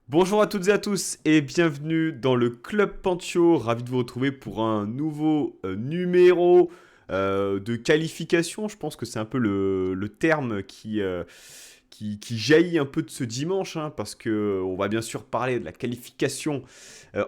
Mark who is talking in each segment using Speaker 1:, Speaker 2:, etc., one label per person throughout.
Speaker 1: Bonjour à toutes et à tous et bienvenue dans le Club Pancho. Ravi de vous retrouver pour un nouveau numéro de qualification. Je pense que c'est un peu le terme qui jaillit un peu de ce dimanche, hein, parce que on va bien sûr parler de la qualification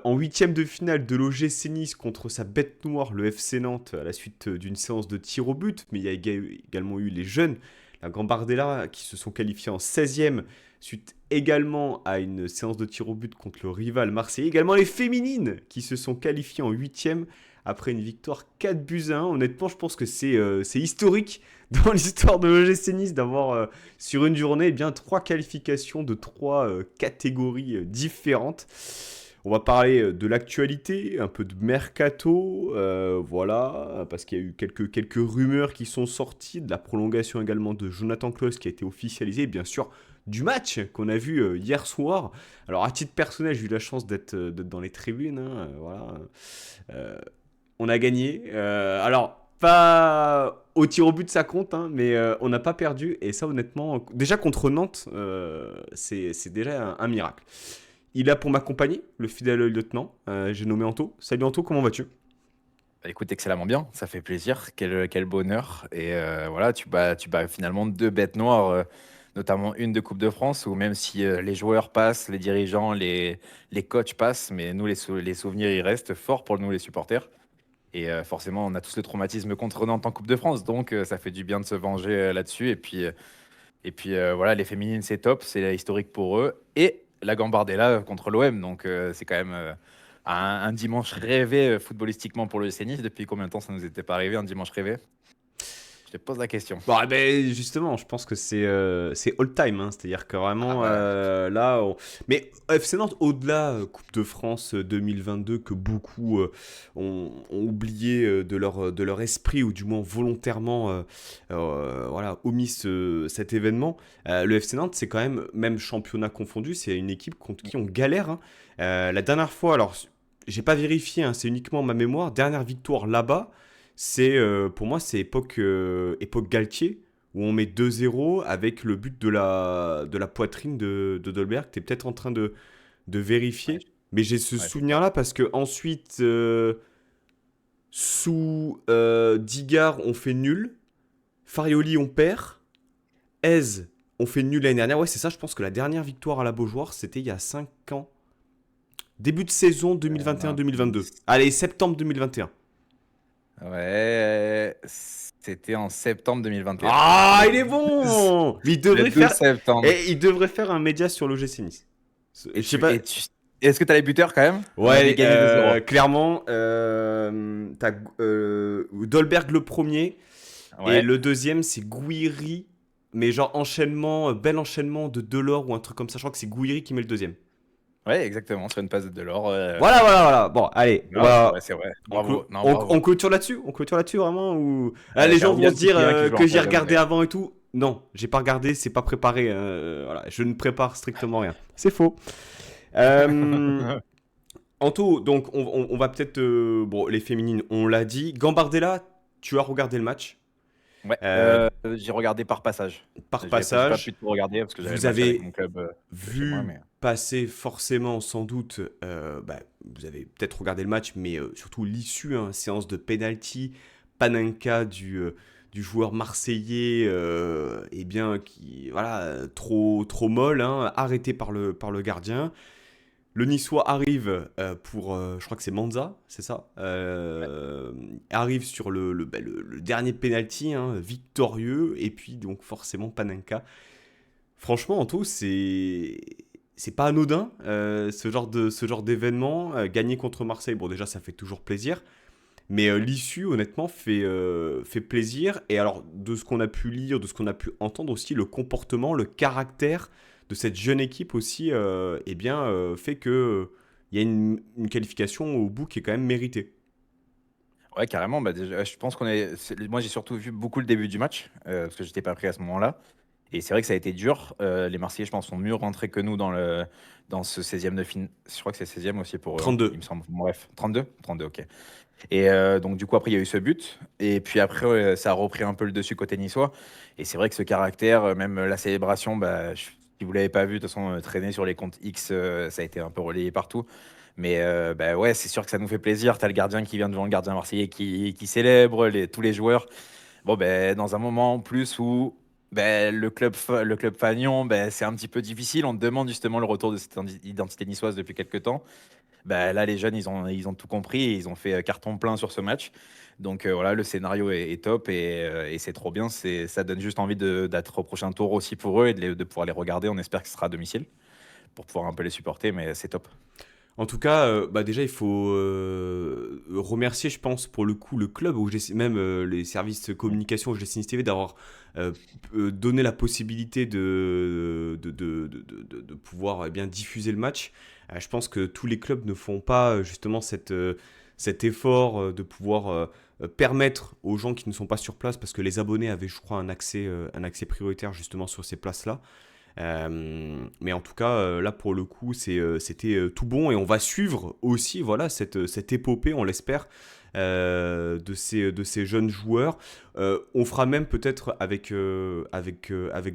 Speaker 1: en huitième de finale de l'OGC Nice contre sa bête noire, le FC Nantes, à la suite d'une séance de tir au but. Mais il y a également eu les jeunes, la Gambardella, qui se sont qualifiés en 16e, suite également à une séance de tir au but contre le rival marseillais. Également les féminines, qui se sont qualifiées en huitième après une victoire 4 buts à 1. Honnêtement, je pense que c'est historique dans l'histoire de l'OGC Nice d'avoir sur une journée, eh bien, trois qualifications de trois catégories différentes. On va parler de l'actualité, un peu de mercato, voilà, parce qu'il y a eu quelques rumeurs qui sont sorties, de la prolongation également de Jonathan Klaus qui a été officialisée, et bien sûr du match qu'on a vu hier soir. Alors à titre personnel, j'ai eu la chance d'être dans les tribunes, hein, voilà. Euh, on a gagné. Alors, pas au tir au but, ça compte, hein, mais on n'a pas perdu. Et ça, honnêtement, déjà contre Nantes, c'est déjà un miracle. Il a pour m'accompagner, le fidèle lieutenant. J'ai nommé Anto. Salut Anto, comment vas-tu?
Speaker 2: Bah, écoute, excellemment bien, ça fait plaisir, quel bonheur. Et voilà, tu bats finalement deux bêtes noires, notamment une de Coupe de France, où même si les joueurs passent, les dirigeants, les coachs passent, mais nous, les souvenirs, ils restent forts pour nous, les supporters. Et forcément, on a tous le traumatisme contre Nantes en Coupe de France, donc ça fait du bien de se venger là-dessus. Et puis voilà, les féminines, c'est top, c'est historique pour eux. Et la Gambardella contre l'OM, donc c'est quand même un dimanche rêvé footballistiquement pour le Nice. Depuis combien de temps ça nous était pas arrivé, un dimanche rêvé? Je te pose la question.
Speaker 1: Bon, ben justement, je pense que c'est all time, hein, c'est-à-dire que
Speaker 2: Ah
Speaker 1: vraiment
Speaker 2: bah,
Speaker 1: là, mais FC Nantes au-delà Coupe de France 2022 que beaucoup ont oublié de leur esprit ou du moins volontairement voilà omis cet événement. Le FC Nantes, c'est quand même championnat confondu, c'est une équipe contre qui on galère, hein. La dernière fois, alors j'ai pas vérifié, hein, c'est uniquement ma mémoire, dernière victoire là-bas. Pour moi, c'est époque Galtier, où on met 2-0 avec le but de la poitrine de Dolberg. Tu es peut-être en train de
Speaker 2: ouais,
Speaker 1: vérifier. Mais j'ai ce
Speaker 2: ouais, c'est ça.
Speaker 1: souvenir-là parce que ensuite, sous Digard, on fait nul. Farioli, on perd. Ez, on fait nul l'année dernière. Ouais, c'est ça, je pense que la dernière victoire à la Beaujoire, c'était il y a 5 ans. Début de saison 2021-2022.
Speaker 2: Nice.
Speaker 1: Allez, septembre 2021.
Speaker 2: Ouais, c'était en septembre 2021.
Speaker 1: Ah,
Speaker 2: Le
Speaker 1: il est
Speaker 2: 12,
Speaker 1: bon! Mais il
Speaker 2: le
Speaker 1: devrait
Speaker 2: 12
Speaker 1: faire.
Speaker 2: septembre.
Speaker 1: Et il devrait faire un média sur l'OGC Nice. Je
Speaker 2: Et
Speaker 1: sais
Speaker 2: tu,
Speaker 1: pas.
Speaker 2: et tu, est-ce que tu as les buteurs quand même? On avait
Speaker 1: Ouais,
Speaker 2: gagné 2-0.
Speaker 1: clairement, t'as Dolberg le premier et
Speaker 2: Ouais.
Speaker 1: le deuxième c'est Gouiri, mais genre enchaînement, bel enchaînement de Delors ou un truc comme ça. Je crois que c'est Gouiri qui met le deuxième.
Speaker 2: Ouais, exactement, sur une passe de Delors.
Speaker 1: Voilà, voilà, voilà. Bon, allez,
Speaker 2: Non, c'est vrai, c'est vrai. Bravo. Non,
Speaker 1: on
Speaker 2: bravo.
Speaker 1: clôture là-dessus. On clôture là-dessus vraiment ou les gens
Speaker 2: J'avoue, il y
Speaker 1: vont
Speaker 2: a
Speaker 1: se
Speaker 2: le
Speaker 1: dire
Speaker 2: Cyprien qui joue
Speaker 1: que
Speaker 2: en
Speaker 1: j'ai
Speaker 2: troisième
Speaker 1: regardé
Speaker 2: année.
Speaker 1: avant et tout. Non, j'ai pas regardé, c'est pas préparé. Voilà, je ne prépare strictement rien. C'est faux. Euh, Anto, donc on va peut-être. Bon, les féminines, on l'a dit. Gambardella, tu as regardé le match.
Speaker 2: Ouais,
Speaker 1: Euh,
Speaker 2: j'ai regardé par passage.
Speaker 1: Par
Speaker 2: J'ai pas pu
Speaker 1: passage,
Speaker 2: tout regarder parce que j'avais le
Speaker 1: vous
Speaker 2: match avec mon
Speaker 1: avez
Speaker 2: club de chez moi,
Speaker 1: vu
Speaker 2: mais
Speaker 1: passer forcément, sans doute. Vous avez peut-être regardé le match, mais surtout l'issue, hein, séance de penalty. Panenka du joueur marseillais, eh bien, qui, voilà, trop molle, hein, arrêté par le gardien. Le Niçois arrive pour, je crois que c'est Manza, c'est ça,
Speaker 2: ouais.
Speaker 1: arrive sur le dernier penalty, hein, victorieux, et puis donc forcément Panenka. Franchement, Anto, c'est pas anodin ce genre d'événement. Gagner contre Marseille, bon déjà ça fait toujours plaisir, mais l'issue honnêtement fait plaisir. Et alors de ce qu'on a pu lire, de ce qu'on a pu entendre aussi, le comportement, le caractère de cette jeune équipe aussi, eh bien fait que il y a une qualification au bout qui est quand même méritée.
Speaker 2: Ouais, carrément. Bah, déjà, je pense moi, j'ai surtout vu beaucoup le début du match parce que j'étais pas pris à ce moment-là. Et c'est vrai que ça a été dur. Les Marseillais, je pense, sont mieux rentrés que nous dans ce 16e de fin. Je crois que c'est 16e aussi pour eux, hein, il
Speaker 1: 32.
Speaker 2: me semble. Bref, 32? 32, ok. Et donc, du coup, après, il y a eu ce but. Et puis après, ça a repris un peu le dessus côté niçois. Et c'est vrai que ce caractère, même la célébration, bah, Si vous l'avez pas vu, de toute façon, traîner sur les comptes X, ça a été un peu relayé partout. Mais bah ouais, c'est sûr que ça nous fait plaisir. T'as le gardien qui vient devant le gardien marseillais qui célèbre, tous les joueurs. Bon, ben, dans un moment en plus où ben, le club fanion, ben, c'est un petit peu difficile. On demande justement le retour de cette identité niçoise depuis quelques temps. Ben, là, les jeunes, ils ont tout compris et ils ont fait carton plein sur ce match. Donc voilà, le scénario est top et c'est trop bien. Ça donne juste envie d'être au prochain tour aussi pour eux et de pouvoir les regarder. On espère que ce sera à domicile pour pouvoir un peu les supporter, mais c'est top.
Speaker 1: En tout cas, bah déjà, il faut remercier, je pense, pour le coup, le club, même les services de
Speaker 2: Mm.
Speaker 1: communication OGC Nice TV, d'avoir euh, donné la possibilité de pouvoir bien diffuser le match. Je pense que tous les clubs ne font pas justement cet effort de pouvoir permettre aux gens qui ne sont pas sur place, parce que les abonnés avaient, je crois, un accès prioritaire justement sur ces places-là. Mais en tout cas, là pour le coup, c'était tout bon et on va suivre aussi, voilà, cette épopée, on l'espère, de ces jeunes joueurs. On fera même peut-être avec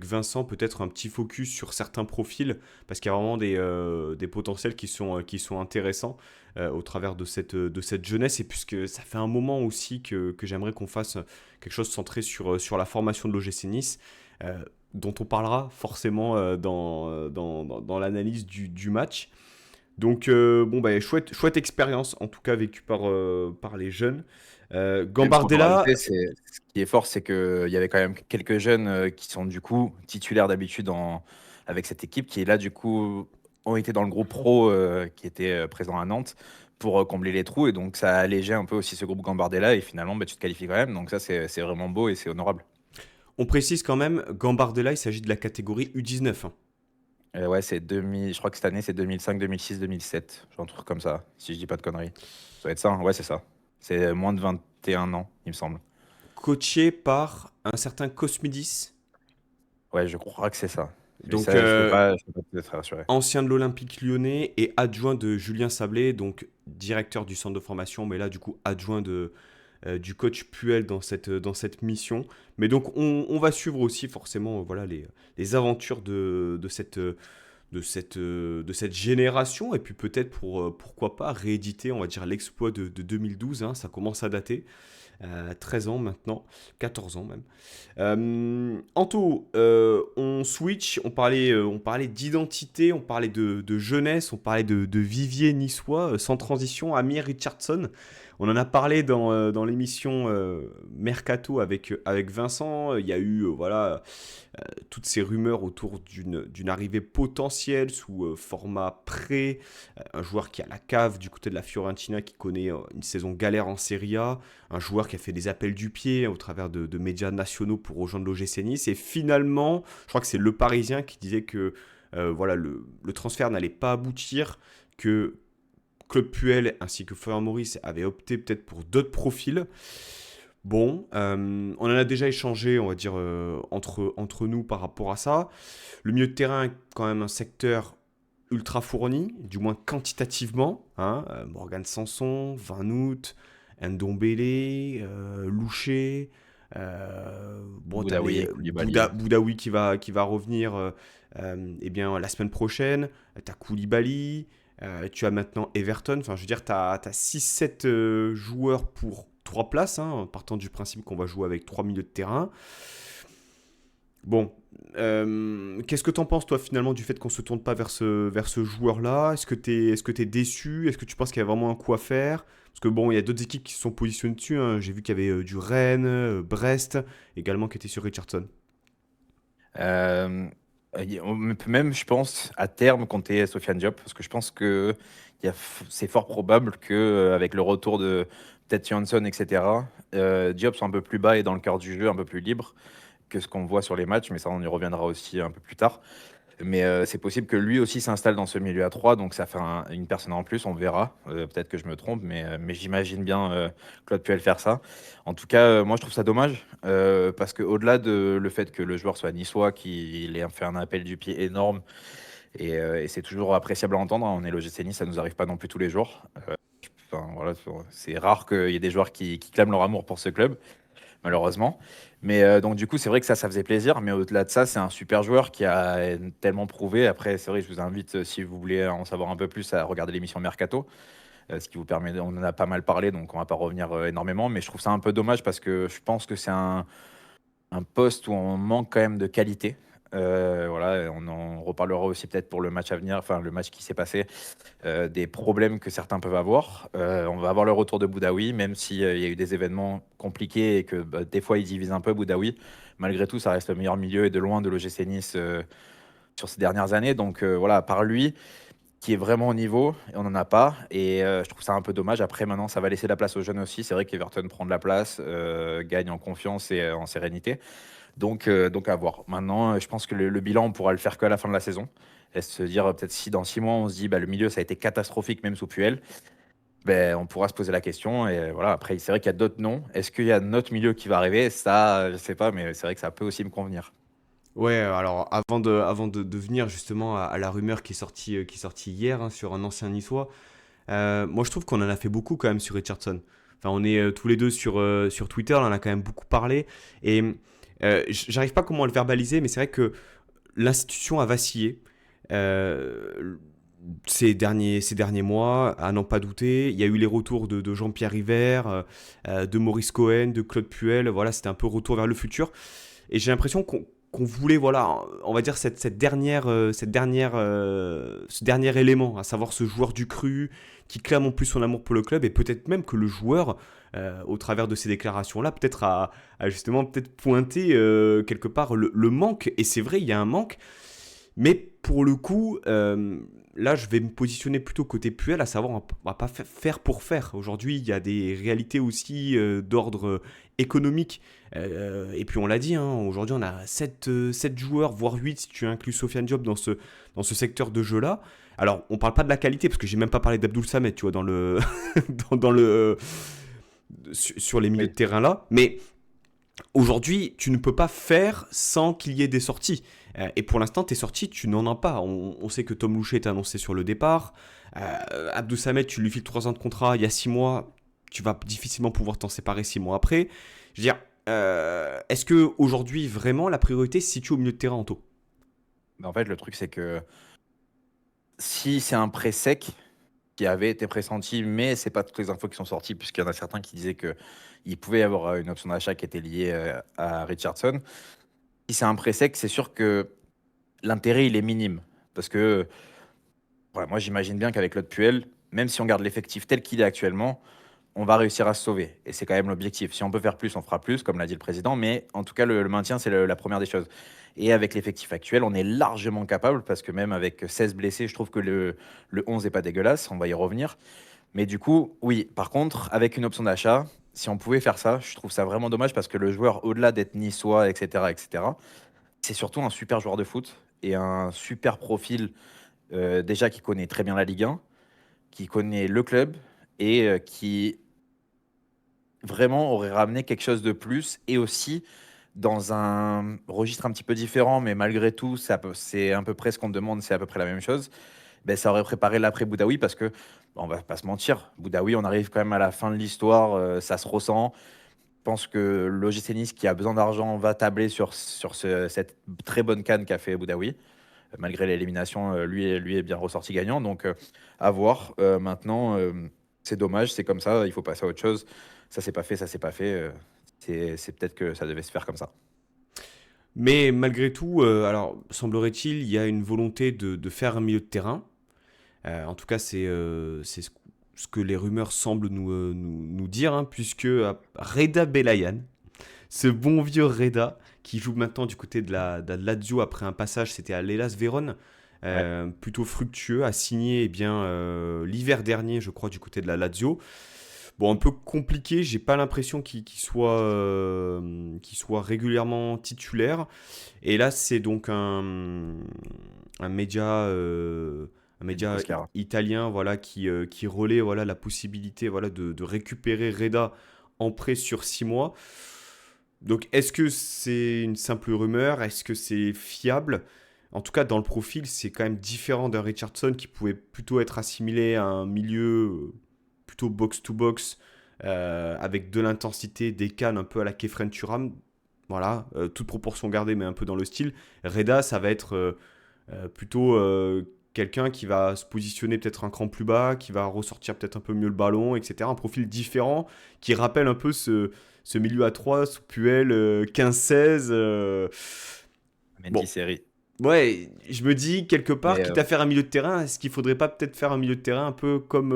Speaker 1: Vincent peut-être un petit focus sur certains profils parce qu'il y a vraiment des potentiels qui sont intéressants au travers de cette jeunesse et puisque ça fait un moment aussi que j'aimerais qu'on fasse quelque chose centré sur la formation de l'OGC Nice. Euh, dont on parlera forcément dans l'analyse du match. Donc, bon, bah, chouette expérience, en tout cas vécue par les jeunes.
Speaker 2: Même pour en
Speaker 1: Gambardella,
Speaker 2: rajouter, ce qui est fort, c'est qu'il y avait quand même quelques jeunes qui sont du coup titulaires d'habitude avec cette équipe, qui là du coup ont été dans le groupe pro qui était présent à Nantes pour combler les trous. Et donc ça a allégé un peu aussi ce groupe Gambardella. Et finalement, bah, tu te qualifies quand même. Donc ça, c'est vraiment beau et c'est honorable.
Speaker 1: on précise quand même, Gambardella, il s'agit de la catégorie U19, hein.
Speaker 2: Ouais, je crois que cette année, c'est 2005, 2006, 2007. Genre un truc comme ça, si je dis pas de conneries. Ça doit être ça, hein. Ouais, c'est ça. C'est moins de 21 ans, il me semble.
Speaker 1: Coaché par un certain Cosmidis,
Speaker 2: Ouais, je crois que c'est ça. Mais
Speaker 1: donc
Speaker 2: ça, je peux pas être rassuré.
Speaker 1: ancien de l'Olympique lyonnais et adjoint de Julien Sablé, donc directeur du centre de formation, mais là du coup adjoint du coach Puel dans cette mission. Mais donc on va suivre aussi forcément voilà, les aventures de cette génération et puis peut-être pourquoi pas rééditer on va dire l'exploit de 2012, hein, ça commence à dater. 13 ans maintenant, 14 ans même. Anto, on switch, on parlait d'identité, on parlait de jeunesse, on parlait de vivier niçois, sans transition, Amir Richardson. On en a parlé dans l'émission Mercato avec Vincent. Il y a eu voilà, toutes ces rumeurs autour d'une arrivée potentielle sous format prêt. Un joueur qui a la cave du côté de la Fiorentina, qui connaît une saison galère en Serie A. Un joueur qui a fait des appels du pied au travers de médias nationaux pour rejoindre l'OGC Nice. Et finalement, je crois que c'est Le Parisien qui disait que voilà, le transfert n'allait pas aboutir, que Claude Puel ainsi que Florent Maurice avaient opté peut-être pour d'autres profils. Bon, on en a déjà échangé, on va dire, entre nous par rapport à ça. Le milieu de terrain est quand même un secteur ultra fourni, du moins quantitativement, hein. Morgan Sanson, Van Hout, Ndombele, Louché. Bon, t'as
Speaker 2: Boudaoui
Speaker 1: les
Speaker 2: et Koulibaly.
Speaker 1: Boudaoui qui va revenir eh bien, la semaine prochaine. T'as Koulibaly. Tu as maintenant Everton. Enfin, je veux dire, tu as 6-7 joueurs pour 3 places, hein, en partant du principe qu'on va jouer avec 3 milieux de terrain. Bon, qu'est-ce que t'en penses, toi, finalement, du fait qu'on se tourne pas vers ce joueur-là? Est-ce que t'es déçu? Est-ce que tu penses qu'il y a vraiment un coup à faire? Parce que bon, il y a d'autres équipes qui se sont positionnées dessus, hein. J'ai vu qu'il y avait du Rennes, Brest, également, qui était sur Richardson.
Speaker 2: Euh, on peut même, je pense, à terme compter Sofiane Diop, parce que je pense que c'est fort probable que avec le retour de peut-être Johnson, etc., Diop soit un peu plus bas et dans le cœur du jeu, un peu plus libre que ce qu'on voit sur les matchs, mais ça, on y reviendra aussi un peu plus tard. Mais c'est possible que lui aussi s'installe dans ce milieu à 3, donc ça fait une personne en plus, on verra. Peut-être que je me trompe, mais j'imagine bien Claude Puel faire ça. En tout cas, moi je trouve ça dommage, parce qu'au-delà de le fait que le joueur soit niçois, qu'il ait fait un appel du pied énorme, et c'est toujours appréciable à entendre, hein. On est le GC Nice, ça nous arrive pas non plus tous les jours. Enfin, voilà, c'est rare qu'il y ait des joueurs qui clament leur amour pour ce club. malheureusement. Mais donc du coup, c'est vrai que ça faisait plaisir. Mais au-delà de ça, c'est un super joueur qui a tellement prouvé. Après, c'est vrai, je vous invite, si vous voulez en savoir un peu plus, à regarder l'émission Mercato, ce qui vous permet, on en a pas mal parlé, donc on va pas revenir énormément. Mais je trouve ça un peu dommage parce que je pense que c'est un poste où on manque quand même de qualité. Voilà, on en reparlera aussi peut-être pour le match à venir, enfin le match qui s'est passé, des problèmes que certains peuvent avoir. On va avoir le retour de Boudaoui, même s'il y a eu des événements compliqués et que des fois il divise un peu Boudaoui. Malgré tout, ça reste le meilleur milieu et de loin de l'OGC Nice sur ces dernières années. Donc voilà, par lui, qui est vraiment au niveau, et on n'en a pas. Et je trouve ça un peu dommage. Après, maintenant, ça va laisser la place aux jeunes aussi. C'est vrai qu'Everton prend de la place, gagne en confiance et en sérénité. Donc à voir. Maintenant, je pense que le bilan, on pourra le faire qu'à la fin de la saison. Et se dire, peut-être si dans 6 mois, on se dit, bah, le milieu, ça a été catastrophique, même sous Puel, ben, on pourra se poser la question. Et voilà, après, c'est vrai qu'il y a d'autres noms. Est-ce qu'il y a un autre milieu qui va arriver? Ça, je sais pas, mais c'est vrai que ça peut aussi me convenir.
Speaker 1: Ouais, alors avant de venir justement à la rumeur qui est sortie hier, hein, sur un ancien niçois, moi je trouve qu'on en a fait beaucoup quand même sur Richardson. Enfin, on est tous les deux sur Twitter, on en a quand même beaucoup parlé. Et j'arrive pas comment le verbaliser, mais c'est vrai que l'institution a vacillé. Euh, ces derniers mois, à n'en pas douter, il y a eu les retours de Jean-Pierre River, de Maurice Cohen, de Claude Puel. Voilà, c'était un peu retour vers le futur. Et j'ai l'impression qu'on voulait, voilà, on va dire ce dernier élément, à savoir ce joueur du cru qui clame en plus son amour pour le club, et peut-être même que le joueur, au travers de ces déclarations-là, peut-être a justement peut-être pointé quelque part le manque. Et c'est vrai, il y a un manque, mais pour le coup, là, je vais me positionner plutôt côté Puel, à savoir, on va pas faire pour faire. Aujourd'hui, il y a des réalités aussi d'ordre économique. Et puis, on l'a dit, hein, aujourd'hui, on a 7 joueurs, voire 8 si tu inclus Sofiane Diop dans ce secteur de jeu-là. Alors, on parle pas de la qualité, parce que j'ai même pas parlé d'Abdoul Samet, tu vois, dans le, sur les milieux
Speaker 2: Oui.
Speaker 1: de terrain là. Mais aujourd'hui, tu ne peux pas faire sans qu'il y ait des sorties. Et pour l'instant, tes sorties, tu n'en as pas. On sait que Tom Louchet est annoncé sur le départ. Abdou Samet, tu lui files 3 ans de contrat il y a 6 mois. Tu vas difficilement pouvoir t'en séparer 6 mois après. Je veux dire, est-ce que aujourd'hui vraiment la priorité se situe au milieu de terrain en taux?
Speaker 2: Mais en fait, le truc, c'est que si c'est un prêt sec qui avait été pressenti, mais c'est pas toutes les infos qui sont sorties, puisqu'il y en a certains qui disaient que il pouvait y avoir une option d'achat qui était liée à Richardson. Si c'est un prêt sec, c'est sûr que l'intérêt, il est minime. Parce que voilà, moi, j'imagine bien qu'avec Claude Puel, même si on garde l'effectif tel qu'il est actuellement, on va réussir à se sauver. Et c'est quand même l'objectif. Si on peut faire plus, on fera plus, comme l'a dit le président. Mais en tout cas, le maintien, c'est la première des choses. Et avec l'effectif actuel, on est largement capable, parce que même avec 16 blessés, je trouve que le 11 n'est pas dégueulasse. On va y revenir. Mais du coup, oui, par contre, avec une option d'achat, si on pouvait faire ça, je trouve ça vraiment dommage parce que le joueur, au-delà d'être niçois, etc., c'est surtout un super joueur de foot et un super profil, déjà qui connaît très bien la Ligue 1, qui connaît le club et qui vraiment aurait ramené quelque chose de plus et aussi dans un registre un petit peu différent, mais malgré tout, c'est à peu près ce qu'on demande, c'est à peu près la même chose. Ben, ça aurait préparé l'après Boudaoui parce que, on va pas se mentir, Boudaoui, on arrive quand même à la fin de l'histoire, ça se ressent. Je pense que l'OGC Nice, qui a besoin d'argent, va tabler sur cette très bonne canne qu'a fait Boudaoui. Malgré l'élimination, lui est bien ressorti gagnant. Donc, à voir. Maintenant, c'est dommage, c'est comme ça, il faut passer à autre chose. Ça, c'est pas fait, ça, c'est pas fait. C'est peut-être que ça devait se faire comme ça.
Speaker 1: Mais malgré tout, alors semblerait-il, il y a une volonté de faire un milieu de terrain. En tout cas, c'est ce que les rumeurs semblent nous dire, hein, puisque Reda Belayan, ce bon vieux Reda, qui joue maintenant du côté de la Lazio après un passage, c'était à l'Hellas Vérone,
Speaker 2: Ouais.
Speaker 1: plutôt fructueux, a signé bien l'hiver dernier, je crois, du côté de la Lazio. Bon, un peu compliqué, j'ai pas l'impression qu'il soit régulièrement titulaire. Et là, c'est donc un média, euh, un
Speaker 2: Et Nico
Speaker 1: média
Speaker 2: Scara.
Speaker 1: italien, voilà, qui relaie, voilà, la possibilité, voilà, de récupérer Reda en prêt sur 6 mois. Donc, est-ce que c'est une simple rumeur? Est-ce que c'est fiable? En tout cas, dans le profil, c'est quand même différent d'un Richardson qui pouvait plutôt être assimilé à un milieu plutôt box-to-box, avec de l'intensité, des cannes un peu à la Kefren Turam. Voilà, toute proportion gardée, mais un peu dans le style. Reda, ça va être plutôt quelqu'un qui va se positionner peut-être un cran plus bas, qui va ressortir peut-être un peu mieux le ballon, etc. Un profil différent qui rappelle un peu ce milieu à 3 sous Puel 15-16.
Speaker 2: Mendy
Speaker 1: Bon,
Speaker 2: série.
Speaker 1: ouais, je me dis quelque part,
Speaker 2: Mais
Speaker 1: quitte à faire un milieu de terrain, est-ce qu'il faudrait pas peut-être faire un milieu de terrain un peu comme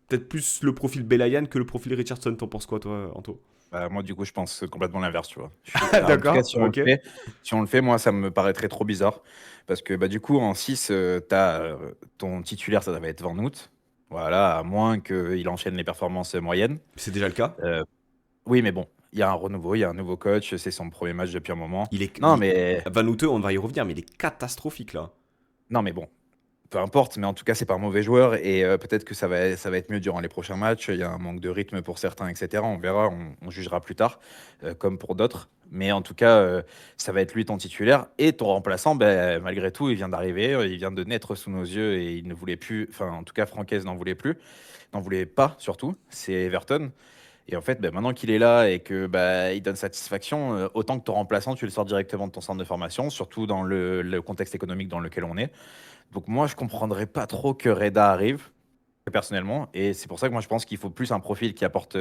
Speaker 1: peut-être plus le profil Belayan que le profil Richardson? T'en penses quoi, toi, Anto?
Speaker 2: bah, moi, du coup, je pense complètement l'inverse, tu vois. En tout cas,
Speaker 1: D'accord, ok.
Speaker 2: si on le fait, moi, ça me paraîtrait trop bizarre. Parce que, bah, du coup, en 6, ton titulaire, ça va être Van Noot. Voilà, à moins qu'il enchaîne les performances moyennes.
Speaker 1: C'est déjà le cas.
Speaker 2: Euh, oui, mais bon, il y a un renouveau, il y a un nouveau coach, c'est son premier match depuis un moment.
Speaker 1: Il est,
Speaker 2: Non, mais,
Speaker 1: Van Houte, on va y revenir, mais il est catastrophique là.
Speaker 2: non, mais bon, peu importe, mais en tout cas, c'est pas un mauvais joueur et peut-être que ça va être mieux durant les prochains matchs. Il y a un manque de rythme pour certains, etc. On verra, on jugera plus tard, comme pour d'autres. Mais en tout cas, ça va être lui ton titulaire et ton remplaçant. Ben, malgré tout, il vient d'arriver, il vient de naître sous nos yeux et il ne voulait plus. Enfin, en tout cas, Francaise n'en voulait plus, n'en voulait pas surtout. C'est Everton. Et en fait, ben, maintenant qu'il est là et que il donne satisfaction, autant que ton remplaçant, tu le sors directement de ton centre de formation, surtout dans le contexte économique dans lequel on est. Donc moi, je comprendrais pas trop que Reda arrive, personnellement. Et c'est pour ça que moi, je pense qu'il faut plus un profil qui apporte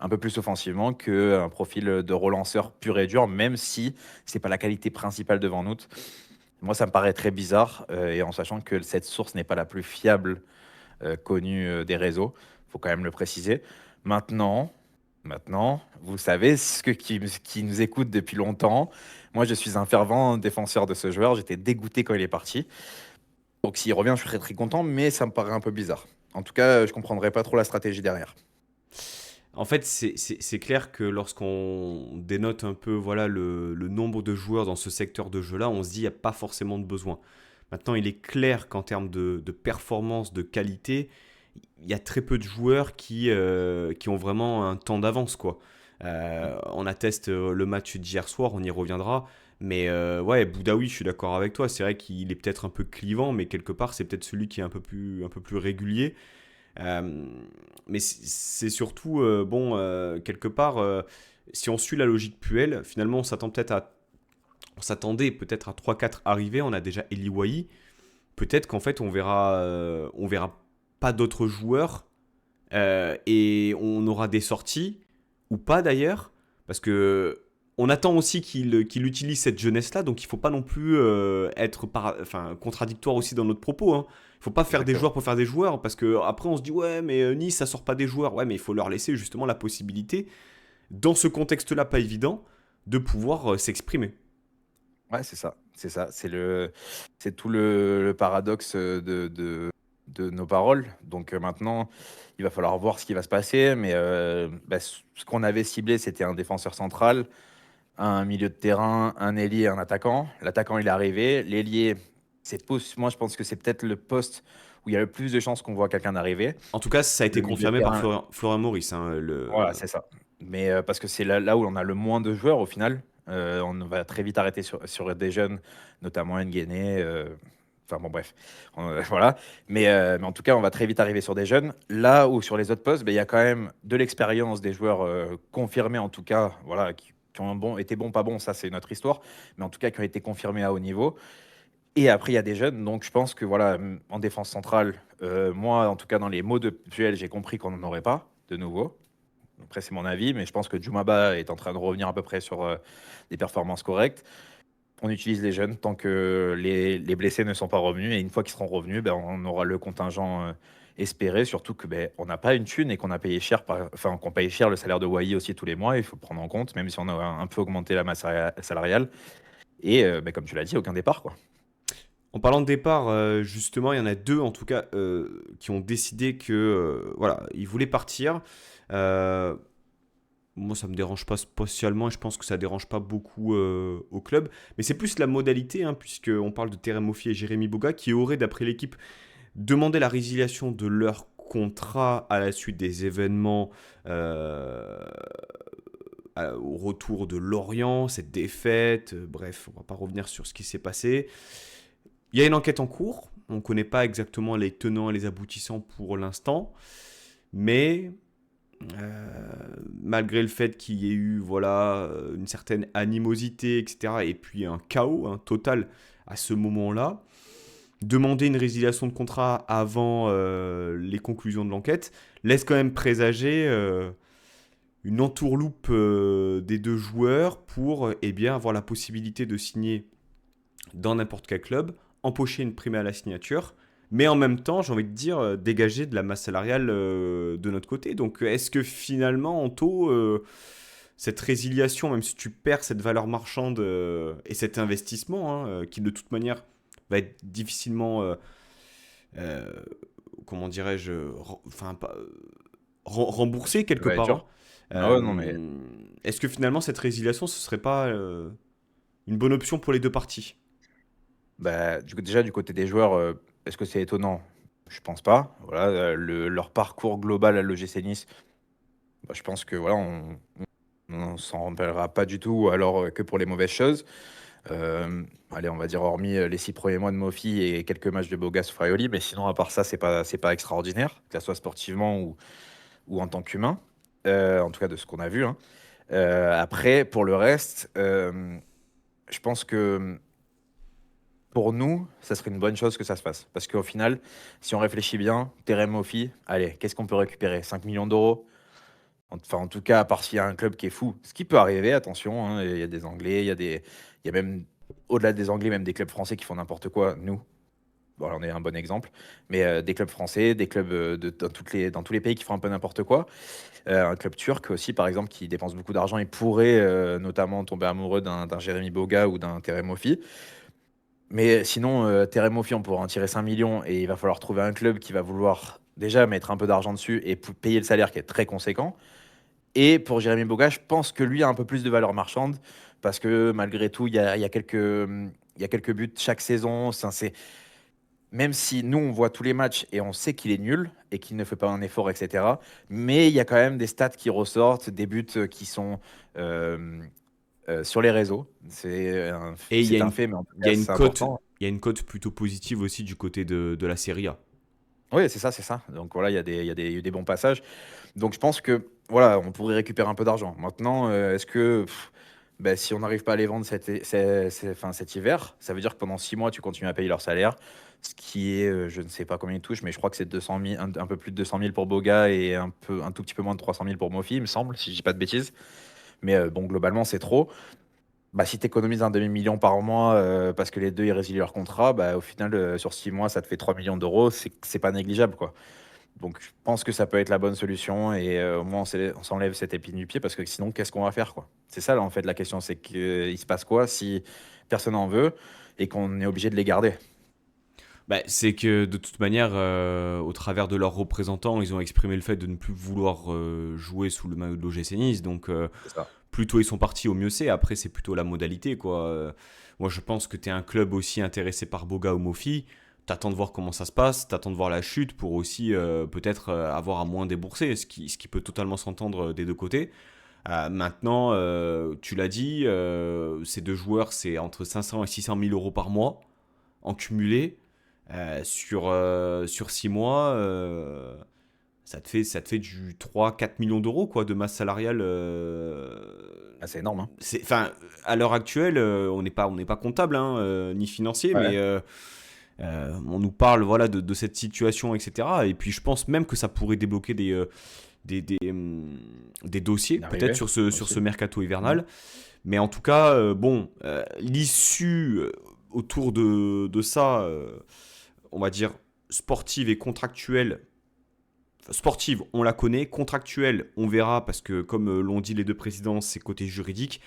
Speaker 2: un peu plus offensivement qu'un profil de relanceur pur et dur, même si c'est pas la qualité principale de Van Noot. Moi, ça me paraît très bizarre, et en sachant que cette source n'est pas la plus fiable connue des réseaux, faut quand même le préciser. Maintenant, vous savez, qui nous écoute depuis longtemps, moi, je suis un fervent défenseur de ce joueur. J'étais dégoûté quand il est parti. Donc s'il revient, je serais très content, mais ça me paraît un peu bizarre. En tout cas, je comprendrais pas trop la stratégie derrière.
Speaker 1: En fait, c'est clair que lorsqu'on dénote un peu voilà, le nombre de joueurs dans ce secteur de jeu-là, on se dit qu'il n'y a pas forcément de besoin. Maintenant, il est clair qu'en termes de performance, de qualité, il y a très peu de joueurs qui ont vraiment un temps d'avance, quoi. On atteste le match d'hier soir, on y reviendra. Mais ouais, Boudaoui, je suis d'accord avec toi. C'est vrai qu'il est peut-être un peu clivant, mais quelque part, c'est peut-être celui qui est un peu plus régulier. Euh, mais c'est surtout, bon, quelque part, si on suit la logique Puel, finalement, on s'attendait peut-être à 3-4 arrivées. On a déjà Eli Wahi. Peut-être qu'en fait, on verra pas d'autres joueurs et on aura des sorties, ou pas d'ailleurs, parce que on attend aussi qu'il utilise cette jeunesse-là, donc il faut pas non plus être enfin, contradictoire aussi dans notre propos. Hein. Il faut pas faire des
Speaker 2: Exactement.
Speaker 1: joueurs pour faire des joueurs, parce que après on se dit ouais mais Nice ça sort pas des joueurs, ouais mais il faut leur laisser justement la possibilité, dans ce contexte-là pas évident, de pouvoir s'exprimer.
Speaker 2: Ouais, c'est ça. C'est ça. C'est tout le paradoxe de nos paroles. Donc maintenant, il va falloir voir ce qui va se passer. Mais ce qu'on avait ciblé, c'était un défenseur central, un milieu de terrain, un ailier, un attaquant. L'attaquant, il est arrivé. L'ailier, moi, je pense que c'est peut-être le poste où il y a le plus de chances qu'on voit quelqu'un arriver.
Speaker 1: En tout cas ça a
Speaker 2: Le
Speaker 1: été
Speaker 2: milieu de
Speaker 1: confirmé par
Speaker 2: terrain,
Speaker 1: Florian Maurice. Hein,
Speaker 2: voilà, c'est ça. Mais parce que c'est là où on a le moins de joueurs au final. On va très vite arrêter sur des jeunes, notamment Nguené. Enfin bon, bref. Voilà. Mais en tout cas, on va très vite arriver sur des jeunes. Là où sur les autres postes, il y a quand même de l'expérience, des joueurs confirmés en tout cas, voilà, qui ont été bons, pas bons, ça c'est notre histoire. Mais en tout cas, qui ont été confirmés à haut niveau. Et après, il y a des jeunes. Donc je pense que voilà, en défense centrale, moi, en tout cas, dans les mots de Puel, j'ai compris qu'on n'en aurait pas de nouveau. Après, c'est mon avis, mais je pense que Djoumaba est en train de revenir à peu près sur des performances correctes. On utilise les jeunes tant que les blessés ne sont pas revenus. Et une fois qu'ils seront revenus, on aura le contingent espéré. Surtout que on n'a pas une thune et qu'on a payé cher, enfin qu'on paye cher le salaire de Wai aussi tous les mois. Il faut le prendre en compte, même si on a un peu augmenté la masse salariale. Et comme tu l'as dit, aucun départ, quoi.
Speaker 1: En parlant de départ, justement, il y en a deux en tout cas qui ont décidé que voilà, ils voulaient partir. Euh, Moi, ça me dérange pas spécialement et je pense que ça dérange pas beaucoup au club. Mais c'est plus la modalité, hein, puisqu'on parle de Terem Moffi et Jérémy Boga qui auraient, d'après l'équipe, demandé la résiliation de leur contrat à la suite des événements au retour de Lorient, cette défaite. Bref, on va pas revenir sur ce qui s'est passé. Il y a une enquête en cours. On ne connaît pas exactement les tenants et les aboutissants pour l'instant. Mais malgré le fait qu'il y ait eu voilà, une certaine animosité, etc., et puis un chaos total à ce moment-là, demander une résiliation de contrat avant les conclusions de l'enquête laisse quand même présager une entourloupe des deux joueurs pour eh bien, avoir la possibilité de signer dans n'importe quel club, empocher une prime à la signature, mais en même temps, j'ai envie de dire, dégager de la masse salariale de notre côté. Donc est-ce que finalement, Anto, cette résiliation, même si tu perds cette valeur marchande et cet investissement, qui de toute manière va être difficilement, euh, comment dirais-je, enfin, remboursé
Speaker 2: Ça
Speaker 1: quelque
Speaker 2: va être
Speaker 1: part,
Speaker 2: dur. Ah ouais, non, mais
Speaker 1: est-ce que finalement cette résiliation, ce serait pas une bonne option pour les deux parties?
Speaker 2: bah, déjà, du côté des joueurs, est-ce que c'est étonnant? Je pense pas. Voilà, leur parcours global à l'OGC Nice, bah, je pense que voilà, on s'en rappellera pas du tout, ou alors que pour les mauvaises choses. Allez, on va dire hormis les 6 premiers mois de Mofi et quelques matchs de Bogas ou Fraioli, mais sinon, à part ça, c'est pas extraordinaire, que ce soit sportivement ou en tant qu'humain, en tout cas de ce qu'on a vu, hein. Après, pour le reste, je pense que pour nous, ça serait une bonne chose que ça se fasse. Parce qu'au final, si on réfléchit bien, Terem Mofi, allez, qu'est-ce qu'on peut récupérer? 5 millions d'euros? Enfin, en tout cas, à part s'il y a un club qui est fou. Ce qui peut arriver, attention, hein, il y a des Anglais, il y a même, au-delà des Anglais, même des clubs français qui font n'importe quoi. Nous, bon, on est un bon exemple. Mais des clubs français, des clubs dans tous les pays qui font un peu n'importe quoi. Un club turc aussi, par exemple, qui dépense beaucoup d'argent et pourrait notamment tomber amoureux d'un Jérémy Boga ou d'un Terem Mofi. Mais sinon, Terem Mofi, on pourra en tirer 5 millions et il va falloir trouver un club qui va vouloir déjà mettre un peu d'argent dessus et payer le salaire qui est très conséquent. Et pour Jérémy Boga, je pense que lui a un peu plus de valeur marchande parce que malgré tout, il y a quelques buts chaque saison. Même si nous, on voit tous les matchs et on sait qu'il est nul et qu'il ne fait pas un effort, etc. Mais il y a quand même des stats qui ressortent, des buts qui sont euh, sur les réseaux.
Speaker 1: Et
Speaker 2: C'est un fait, mais en tout
Speaker 1: il y
Speaker 2: cas,
Speaker 1: a une
Speaker 2: c'est
Speaker 1: cote,
Speaker 2: important.
Speaker 1: il y a une cote plutôt positive aussi du côté de la Serie A.
Speaker 2: Oui, c'est ça, c'est ça. Donc voilà, il y a des bons passages. Donc je pense que voilà, on pourrait récupérer un peu d'argent. Maintenant, est-ce que ben, si on n'arrive pas à les vendre cet hiver, ça veut dire que pendant 6 mois, tu continues à payer leur salaire, ce qui est, je ne sais pas combien ils touchent, mais je crois que c'est 200 000, un peu plus de 200 000 pour Boga et un tout petit peu moins de 300 000 pour Mofi, il me semble, si je dis pas de bêtises. Mais bon, globalement, c'est trop. Bah, si tu économises un demi-million par mois parce que les deux ils résilient leur contrat, bah, au final, sur 6 mois, ça te fait 3 millions d'euros. C'est pas négligeable, quoi. Donc, je pense que ça peut être la bonne solution et au moins on s'enlève cette épine du pied parce que sinon, qu'est-ce qu'on va faire, quoi? C'est ça, là, en fait, la question. C'est qu'il se passe quoi si personne n'en veut et qu'on est obligé de les garder?
Speaker 1: Bah, c'est que de toute manière, au travers de leurs représentants, ils ont exprimé le fait de ne plus vouloir jouer sous le maillot de l'OGC Nice. Donc,
Speaker 2: C'est ça.
Speaker 1: plus tôt ils sont partis, au mieux c'est. Après, c'est plutôt la modalité, quoi. Moi, je pense que tu es un club aussi intéressé par Boga ou Mofi. T'attends de voir comment ça se passe, t'attends de voir la chute pour aussi peut-être avoir à moins débourser, ce qui peut totalement s'entendre des deux côtés. Maintenant, tu l'as dit, ces deux joueurs, c'est entre 500 et 600 000 euros par mois en cumulé sur 6 mois. Ça te fait du 3 4 millions d'euros quoi, de masse salariale.
Speaker 2: Ah, c'est énorme, hein.
Speaker 1: Enfin, à l'heure actuelle, on n'est pas comptable ni financier,
Speaker 2: Ouais.
Speaker 1: mais on nous parle voilà, de cette situation, etc. Et puis je pense même que ça pourrait débloquer des dossiers, peut-être
Speaker 2: D'arriver
Speaker 1: sur ce
Speaker 2: aussi.
Speaker 1: mercato
Speaker 2: Mm.
Speaker 1: hivernal. Mais en tout cas, bon, l'issue autour de ça, on va dire sportive et contractuelle. Enfin, sportive, on la connaît. Contractuelle, on verra, parce que comme l'ont dit les deux présidents, c'est côté juridique.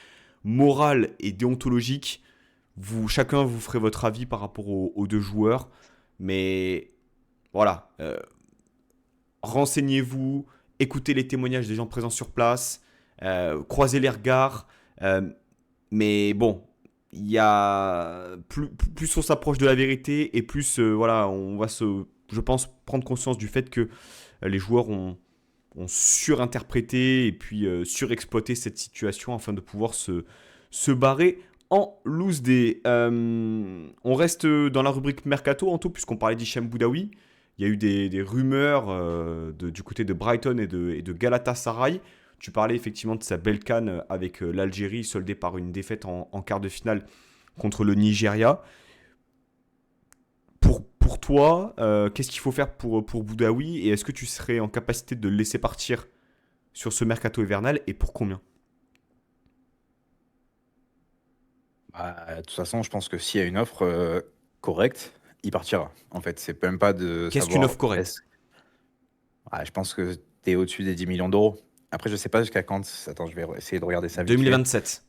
Speaker 1: Morale et déontologique, chacun vous ferez votre avis par rapport aux deux joueurs. Mais voilà, renseignez-vous, écoutez les témoignages des gens présents sur place, croisez les regards. euh, mais bon, il y a plus on s'approche de la vérité et plus voilà, on va je pense, prendre conscience du fait que les joueurs ont surinterprété et puis surexploité cette situation afin de pouvoir se barrer en loose day. On reste dans la rubrique Mercato, en tout, puisqu'on parlait d'Hichem Boudaoui. Il y a eu des rumeurs du côté de Brighton et de Galatasaray. Tu parlais effectivement de sa belle canne avec l'Algérie, soldée par une défaite en quart de finale contre le Nigeria. Pour toi, qu'est-ce qu'il faut faire pour Boudaoui et est-ce que tu serais en capacité de le laisser partir sur ce mercato hivernal et pour combien?
Speaker 2: Bah, de toute façon, je pense que s'il y a une offre correcte, il partira. En fait, c'est même pas de
Speaker 1: Qu'est-ce qu'une
Speaker 2: savoir
Speaker 1: offre correcte?
Speaker 2: est-ce. Ah, je pense que tu es au-dessus des 10 millions d'euros. Après, je sais pas jusqu'à quand. Attends, je vais essayer de regarder ça vite fait.
Speaker 1: 2027.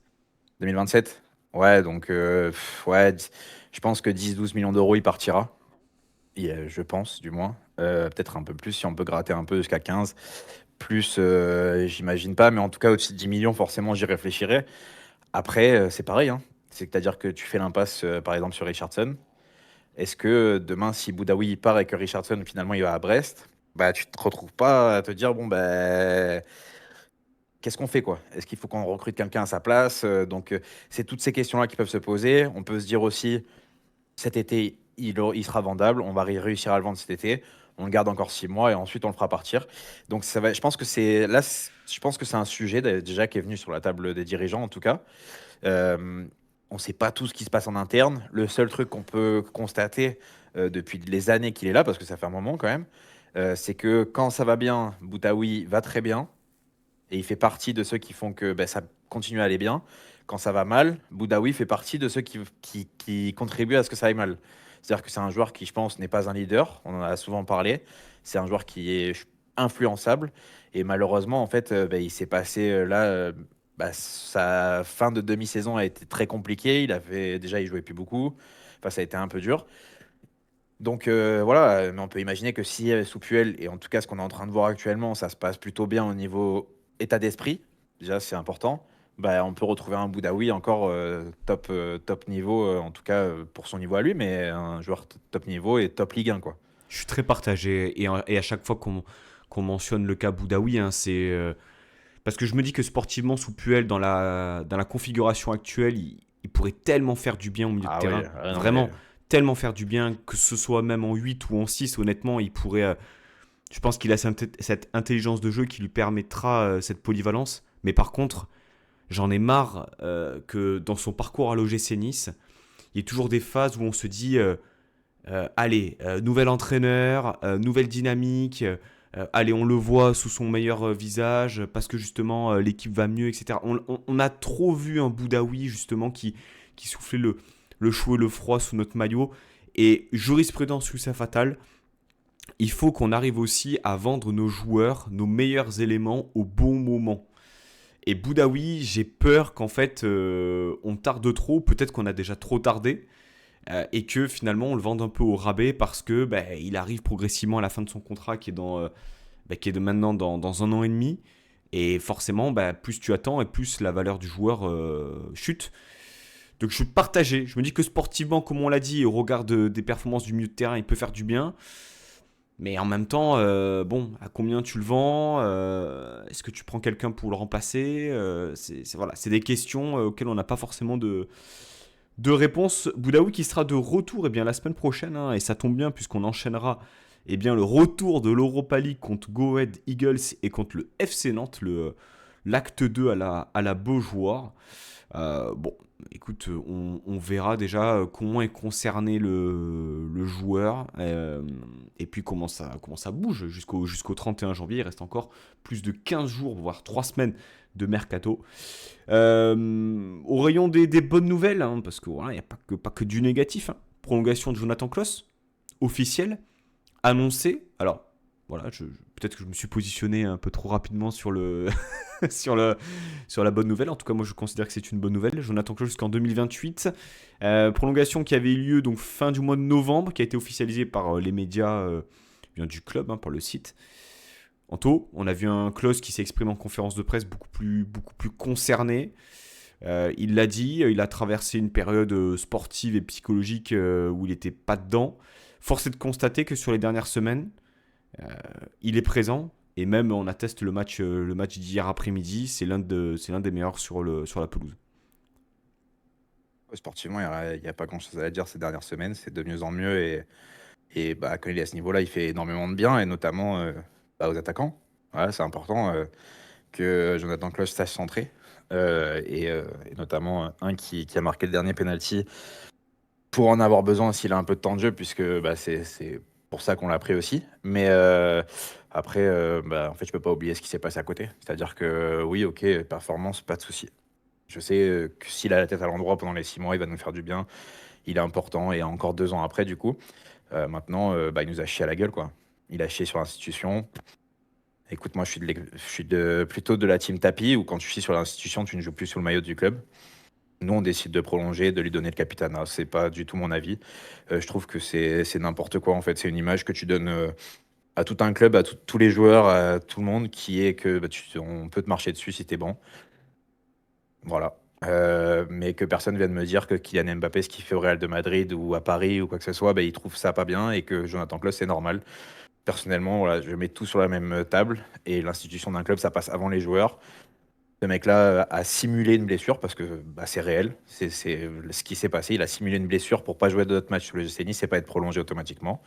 Speaker 2: 2027? Ouais, donc ouais, je pense que 10-12 millions d'euros, il partira. Je pense, du moins. Peut-être un peu plus, si on peut gratter un peu jusqu'à 15. Plus, j'imagine pas, mais en tout cas, au-dessus de 10 millions, forcément, j'y réfléchirai. Après, c'est pareil, hein. C'est-à-dire que tu fais l'impasse, par exemple, sur Richardson. Est-ce que demain, si Boudaoui il part et que Richardson, finalement, il va à Brest, bah, tu te retrouves pas à te dire, bon, bah, qu'est-ce qu'on fait, quoi? Est-ce qu'il faut qu'on recrute quelqu'un à sa place? Donc, c'est toutes ces questions-là qui peuvent se poser. On peut se dire aussi, cet été, il sera vendable. On va réussir à le vendre cet été. On le garde encore 6 mois et ensuite on le fera partir. Donc ça va, je pense que c'est là, je pense que c'est un sujet déjà qui est venu sur la table des dirigeants en tout cas. On ne sait pas tout ce qui se passe en interne. Le seul truc qu'on peut constater depuis les années qu'il est là, parce que ça fait un moment quand même, c'est que quand ça va bien, Boutaoui va très bien et il fait partie de ceux qui font que ben, ça continue à aller bien. Quand ça va mal, Boudaoui fait partie de ceux qui contribuent à ce que ça aille mal. C'est-à-dire que c'est un joueur qui, je pense, n'est pas un leader. On en a souvent parlé. C'est un joueur qui est influençable. Et malheureusement, en fait, ben, il s'est passé là. Bah, sa fin de demi-saison a été très compliquée. Déjà, il jouait plus beaucoup. Enfin, ça a été un peu dur. Donc voilà, mais on peut imaginer que si sous Puel, et en tout cas ce qu'on est en train de voir actuellement, ça se passe plutôt bien au niveau état d'esprit, déjà c'est important, bah, on peut retrouver un Boudaoui encore top niveau, en tout cas pour son niveau à lui, mais un joueur top niveau et top Ligue 1, quoi.
Speaker 1: Je suis très partagé et à chaque fois qu'on mentionne le cas Boudaoui, hein, c'est parce que je me dis que sportivement sous Puel dans la configuration actuelle, il pourrait tellement faire du bien au milieu de
Speaker 2: Ah oui,
Speaker 1: terrain,
Speaker 2: non mais
Speaker 1: vraiment tellement faire du bien que ce soit même en 8 ou en 6. Honnêtement, il pourrait je pense qu'il a cette intelligence de jeu qui lui permettra cette polyvalence, mais par contre, j'en ai marre que dans son parcours à l'OGC Nice, il y ait toujours des phases où on se dit allez, nouvel entraîneur, nouvelle dynamique. Allez, on le voit sous son meilleur visage parce que justement l'équipe va mieux, etc. On a trop vu un Boudaoui justement qui soufflait le chaud et le froid sous notre maillot. Et jurisprudence sous sa fatale, il faut qu'on arrive aussi à vendre nos joueurs, nos meilleurs éléments au bon moment. Et Boudaoui, j'ai peur qu'en fait on tarde trop, peut-être qu'on a déjà trop tardé, et que finalement on le vende un peu au rabais parce que bah, il arrive progressivement à la fin de son contrat qui est qui est de maintenant dans un an et demi. Et forcément, bah, plus tu attends et plus la valeur du joueur chute. Donc je suis partagé. Je me dis que sportivement, comme on l'a dit, au regard des performances du milieu de terrain, il peut faire du bien. Mais en même temps, bon, à combien tu le vends? Est-ce que tu prends quelqu'un pour le remplacer? Voilà, c'est des questions auxquelles on n'a pas forcément de réponse. Boudaoui qui sera de retour bien, la semaine prochaine, hein, et ça tombe bien puisqu'on enchaînera bien, le retour de l'Europa League contre Go Ahead Eagles et contre le FC Nantes, l'acte 2 à la Beaujoire. Bon, écoute, on verra déjà comment est concerné le joueur et puis comment ça bouge jusqu'au 31 janvier. Il reste encore plus de 15 jours, voire 3 semaines de mercato. Au rayon des bonnes nouvelles, hein, parce que voilà, il n'y a pas que du négatif. Hein. Prolongation de Jonathan Kloss, officielle, annoncée. Alors, voilà, peut-être que je me suis positionné un peu trop rapidement sur sur, le, sur la bonne nouvelle. En tout cas, moi, je considère que c'est une bonne nouvelle. Jonathan Kloss jusqu'en 2028. Prolongation qui avait eu lieu donc fin du mois de novembre, qui a été officialisée par les médias du club, hein, par le site. Anto, on a vu un Klose qui s'est exprimé en conférence de presse beaucoup plus concerné. Il l'a dit, il a traversé une période sportive et psychologique où il n'était pas dedans. Force est de constater que sur les dernières semaines, il est présent. Et même on atteste le match d'hier après-midi, c'est l'un des meilleurs sur la pelouse.
Speaker 2: sportivement, il y a pas grand-chose à dire ces dernières semaines. C'est de mieux en mieux Et bah, quand il est à ce niveau-là, il fait énormément de bien, et notamment aux attaquants. Voilà, c'est important que Jonathan Klaus sache centrer. Et notamment un qui a marqué le dernier penalty pour en avoir besoin s'il a un peu de temps de jeu, puisque bah, c'est pour ça qu'on l'a pris aussi. Mais après, bah, en fait, je peux pas oublier ce qui s'est passé à côté. C'est-à-dire que oui, ok, performance, pas de souci. Je sais que s'il a la tête à l'endroit pendant les 6 mois, il va nous faire du bien. Il est important, et encore 2 ans après, du coup. Maintenant, bah, il nous a chié à la gueule, quoi. Il a chié sur l'institution. Écoute, moi, plutôt de la team tapis, où quand tu chies sur l'institution, tu ne joues plus sous le maillot du club. Nous, on décide de prolonger, de lui donner le capitanat. C'est pas du tout mon avis. Je trouve que c'est n'importe quoi, en fait. C'est une image que tu donnes à tout un club, à tous les joueurs, à tout le monde, qui est que bah, on peut te marcher dessus si t'es bon. Voilà. Mais que personne vienne me dire que Kylian Mbappé, ce qu'il fait au Real de Madrid ou à Paris ou quoi que ce soit, bah, il trouve ça pas bien, et que Jonathan Klaus, c'est normal. Personnellement, voilà, je mets tout sur la même table, et l'institution d'un club, ça passe avant les joueurs. Ce mec-là a simulé une blessure parce que bah, c'est réel. C'est ce qui s'est passé. Il a simulé une blessure pour pas jouer d'autres matchs sur le GC Nice et pas être prolongé automatiquement.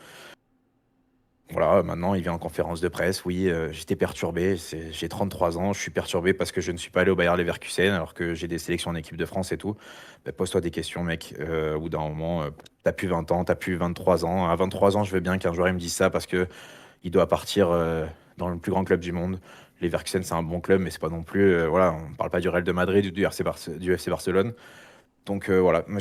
Speaker 2: Voilà, maintenant il vient en conférence de presse. Oui, j'étais perturbé. J'ai 33 ans. Je suis perturbé parce que je ne suis pas allé au Bayer Leverkusen alors que j'ai des sélections en équipe de France et tout. Bah, pose-toi des questions, mec. Au bout d'un moment, t'as plus 20 ans, t'as plus 23 ans. À 23 ans, je veux bien qu'un joueur il me dise ça parce que il doit partir dans le plus grand club du monde. Leverkusen, c'est un bon club, mais c'est pas non plus. Voilà, on parle pas du Real de Madrid ou du FC Barcelone. Donc voilà, moi,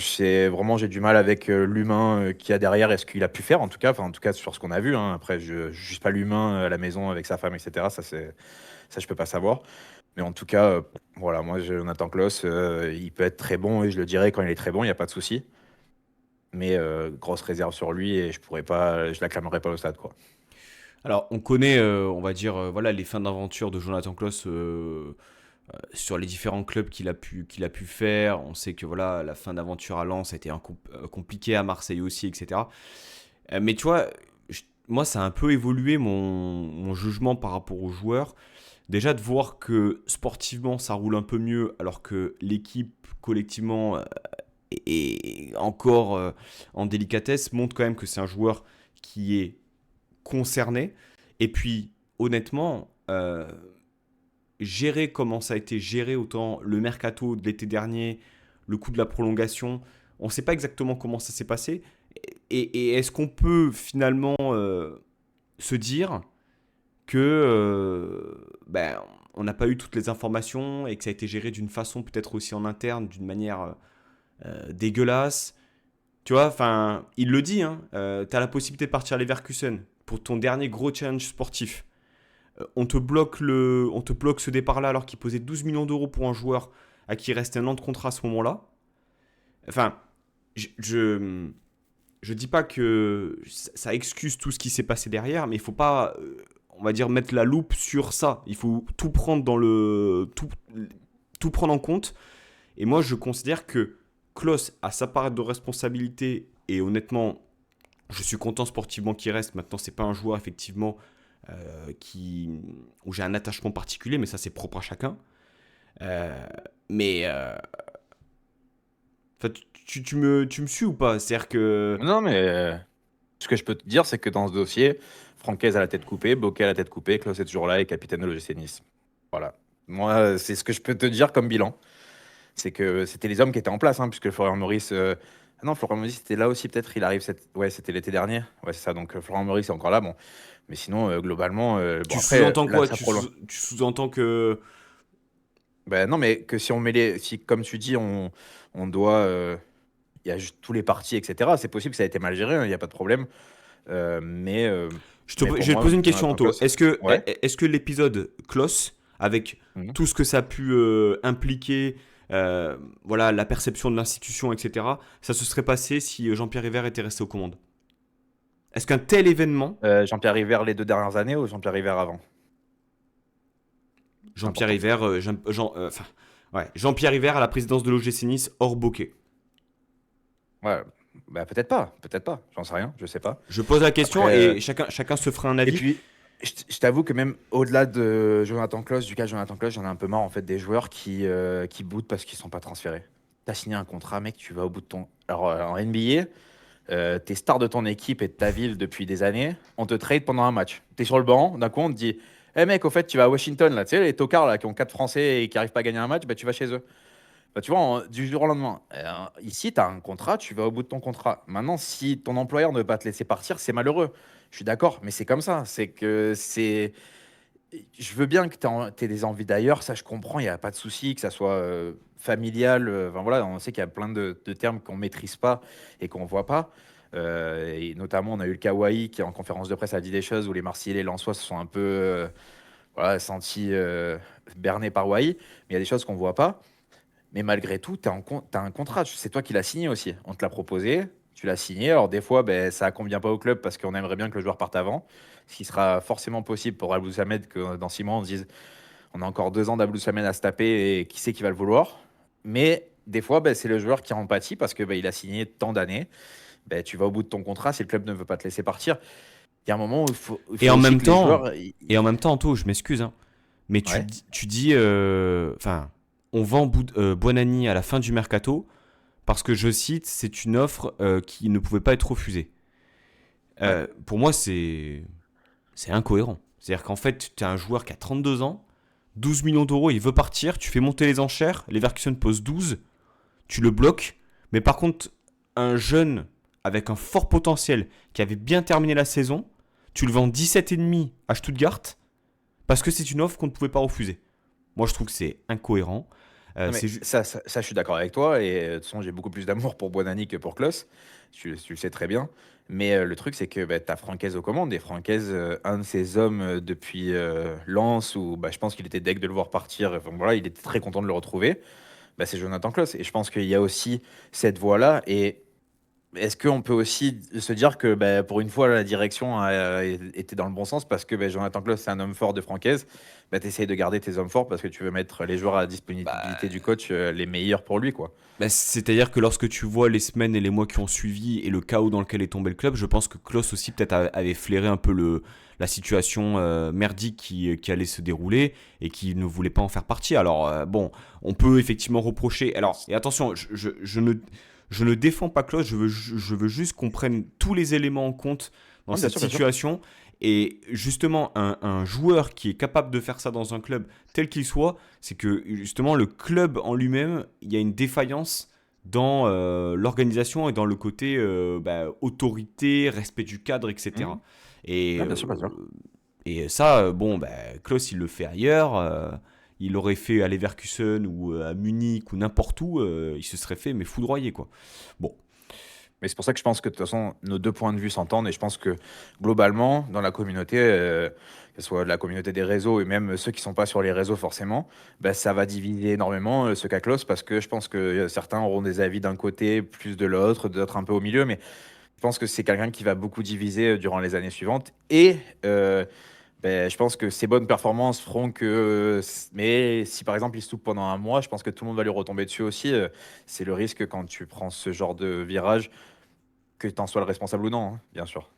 Speaker 2: vraiment, j'ai du mal avec l'humain qu'il y a derrière et ce qu'il a pu faire, en tout cas, enfin, en tout cas sur ce qu'on a vu, hein. Après, je juge pas l'humain à la maison avec sa femme, etc. Ça, je peux pas savoir. Mais en tout cas, voilà, moi, Jonathan Klaus, il peut être très bon, et je le dirai quand il est très bon, il n'y a pas de souci. Mais grosse réserve sur lui, et je l'acclamerai pas au stade, quoi.
Speaker 1: Alors, on connaît, on va dire, voilà, les fins d'aventure de Jonathan Klaus sur les différents clubs qu'il a pu faire. On sait que voilà, la fin d'aventure à Lens a été compliquée, à Marseille aussi, etc. Mais tu vois, moi, ça a un peu évolué mon jugement par rapport aux joueurs. Déjà, de voir que sportivement, ça roule un peu mieux, alors que l'équipe, collectivement, est encore en délicatesse, montre quand même que c'est un joueur qui est concerné. Et puis, honnêtement, gérer comment ça a été géré, autant le mercato de l'été dernier, le coup de la prolongation, on ne sait pas exactement comment ça s'est passé. Et est-ce qu'on peut finalement se dire que ben, on n'a pas eu toutes les informations et que ça a été géré d'une façon peut-être aussi en interne, d'une manière dégueulasse. Tu vois, enfin, il le dit, hein, tu as la possibilité de partir à Leverkusen pour ton dernier gros challenge sportif. On te bloque ce départ-là alors qu'il posait 12 millions d'euros pour un joueur à qui il restait un an de contrat à ce moment-là. Enfin, je dis pas que ça excuse tout ce qui s'est passé derrière, mais il faut pas, on va dire, mettre la loupe sur ça. Il faut tout prendre tout prendre en compte. Et moi, je considère que Klose a sa part de responsabilité. Et honnêtement, je suis content sportivement qu'il reste. Maintenant, c'est pas un joueur effectivement où j'ai un attachement particulier, mais ça c'est propre à chacun. Euh, mais tu me suis ou pas? C'est-à-dire que
Speaker 2: Non, mais ce que je peux te dire, c'est que dans ce dossier, Francaise a la tête coupée, Bocquet a la tête coupée, Klaus est toujours là et capitaine de l'OGC Nice. Voilà. Moi, c'est ce que je peux te dire comme bilan. C'est que c'était les hommes qui étaient en place, hein, puisque Florian Maurice. Ah non, Florian Maurice c'était là aussi, peut-être. Il arrive Ouais, c'était l'été dernier. Ouais, c'est ça. Donc Florian Maurice est encore là. Bon. Mais sinon, globalement, bon,
Speaker 1: tu
Speaker 2: après,
Speaker 1: sous-entends
Speaker 2: là,
Speaker 1: quoi?
Speaker 2: ça prolonge.
Speaker 1: Tu sous-entends que
Speaker 2: Ben non, mais que si on met si, comme tu dis, on doit. Il y a juste tous les partis, etc. C'est possible que ça a été mal géré, hein, il n'y a pas de problème. Mais, euh,
Speaker 1: je
Speaker 2: mais pour
Speaker 1: vais te
Speaker 2: moi,
Speaker 1: poser une question,
Speaker 2: Jonathan
Speaker 1: Anto.
Speaker 2: Klaus. Ouais.
Speaker 1: Est-ce que l'épisode Kloss, avec
Speaker 2: Mhm.
Speaker 1: tout ce que ça a pu impliquer, voilà, la perception de l'institution, etc., ça se serait passé si Jean-Pierre River était resté aux commandes? Est-ce qu'un tel événement,
Speaker 2: Jean-Pierre River les 2 dernières années ou Jean-Pierre River avant? C'est
Speaker 1: Jean-Pierre
Speaker 2: important ça.
Speaker 1: River, enfin, ouais, Jean-Pierre River à la présidence de l'OGC Nice hors bokeh?
Speaker 2: Ouais. Bah, peut-être pas, peut-être pas. J'en sais rien, je sais pas.
Speaker 1: Je pose la question
Speaker 2: Après,
Speaker 1: et chacun se fera un
Speaker 2: et
Speaker 1: avis.
Speaker 2: puis, je t'avoue que même au-delà de Jonathan Klaus, du cas Jonathan Klaus, j'en ai un peu marre en fait des joueurs qui boudent parce qu'ils sont pas transférés. T'as signé un contrat, mec, tu vas au bout de ton. Alors en NBA, t'es star de ton équipe et de ta ville depuis des années, on te trade pendant un match. T'es sur le banc, d'un coup on te dit, eh mec, au fait, tu vas à Washington, là, tu sais, les tocards là, qui ont 4 Français et qui arrivent pas à gagner un match, bah, tu vas chez eux. Bah, tu vois, du jour au lendemain. Ici, tu as un contrat, tu vas au bout de ton contrat. Maintenant, si ton employeur ne veut pas te laisser partir, c'est malheureux. Je suis d'accord, mais c'est comme ça. C'est que c'est. Je veux bien que tu aies des envies d'ailleurs, ça je comprends, il n'y a pas de souci, que ça soit familial. Enfin voilà, on sait qu'il y a plein de termes qu'on ne maîtrise pas et qu'on ne voit pas. Et notamment, on a eu le Kawaii qui, en conférence de presse, a dit des choses où les Marseillais et les Lensois se sont un peu voilà, sentis bernés par Wai. Mais il y a des choses qu'on ne voit pas. Mais malgré tout, tu as un contrat. C'est toi qui l'as signé aussi. On te l'a proposé, tu l'as signé. Alors, des fois, ben, ça ne convient pas au club parce qu'on aimerait bien que le joueur parte avant. Ce qui sera forcément possible pour Abdou Samed que dans 6 mois, on se dise on a encore 2 ans d'Abdou Samed à se taper et qui sait qui va le vouloir. Mais des fois, ben, c'est le joueur qui en pâtit parce que ben, il a signé tant d'années. Ben, tu vas au bout de ton contrat si le club ne veut pas te laisser partir. Il y a un moment où il
Speaker 1: Et
Speaker 2: faut
Speaker 1: en
Speaker 2: aussi
Speaker 1: même
Speaker 2: que les
Speaker 1: temps,
Speaker 2: joueurs.
Speaker 1: Anto, je m'excuse, hein, mais
Speaker 2: Ouais.
Speaker 1: tu dis, enfin, on vend Buonanni à la fin du mercato parce que, je cite, c'est une offre qui ne pouvait pas être refusée.
Speaker 2: Ouais.
Speaker 1: Pour moi, c'est incohérent. C'est-à-dire qu'en fait, tu as un joueur qui a 32 ans, 12 millions d'euros, il veut partir, tu fais monter les enchères, Leverkusen pose 12, tu le bloques, mais par contre, un jeune avec un fort potentiel qui avait bien terminé la saison, tu le vends 17,5 à Stuttgart parce que c'est une offre qu'on ne pouvait pas refuser. Moi, je trouve que c'est incohérent.
Speaker 2: Non,
Speaker 1: C'est
Speaker 2: mais ça, je suis d'accord avec toi. Et de toute façon, j'ai beaucoup plus d'amour pour Buonanni que pour Klose. Tu le sais très bien. Mais le truc, c'est que bah, tu as Francaise aux commandes. Et Francaise, un de ses hommes depuis Lens, où bah, je pense qu'il était deg de le voir partir. Enfin, voilà, il était très content de le retrouver. Bah, c'est Jonathan Klose. Et je pense qu'il y a aussi cette voie-là. Et est-ce qu'on peut aussi se dire que bah, pour une fois, la direction était dans le bon sens parce que bah, Jonathan Klaus, c'est un homme fort de Francaise. Bah, tu essayes de garder tes hommes forts parce que tu veux mettre les joueurs à la disponibilité du coach les meilleurs pour lui, quoi.
Speaker 1: Bah, c'est-à-dire que lorsque tu vois les semaines et les mois qui ont suivi et le chaos dans lequel est tombé le club, je pense que Klaus aussi peut-être avait flairé un peu la situation merdique qui allait se dérouler et qui ne voulait pas en faire partie. Alors bon, on peut effectivement reprocher. Alors, et attention, je ne défends pas Klaus, je veux juste qu'on prenne tous les éléments en compte dans
Speaker 2: Non, bien
Speaker 1: cette
Speaker 2: sûr, bien sûr.
Speaker 1: situation. Et justement, un joueur qui est capable de faire ça dans un club tel qu'il soit, c'est que justement le club en lui-même, il y a une défaillance dans l'organisation et dans le côté autorité, respect du cadre, etc.
Speaker 2: Mhm.
Speaker 1: Et,
Speaker 2: Ouais, bien sûr, bien sûr.
Speaker 1: et ça, bon, Klaus, il le fait ailleurs. Il l'aurait fait à Leverkusen ou à Munich ou n'importe où. Il se serait fait, mais foudroyer, quoi. Bon,
Speaker 2: Mais c'est pour ça que je pense que de toute façon, nos deux points de vue s'entendent. Et je pense que globalement, dans la communauté, que ce soit la communauté des réseaux et même ceux qui ne sont pas sur les réseaux forcément, bah, ça va diviser énormément ce cas Klaus parce que je pense que certains auront des avis d'un côté, plus de l'autre, d'autres un peu au milieu. Mais je pense que c'est quelqu'un qui va beaucoup diviser durant les années suivantes. Et ben, je pense que ses bonnes performances feront que. Mais si par exemple il se loupe pendant un mois, je pense que tout le monde va lui retomber dessus aussi. C'est le risque quand tu prends ce genre de virage, que tu en sois le responsable ou non, hein, bien sûr.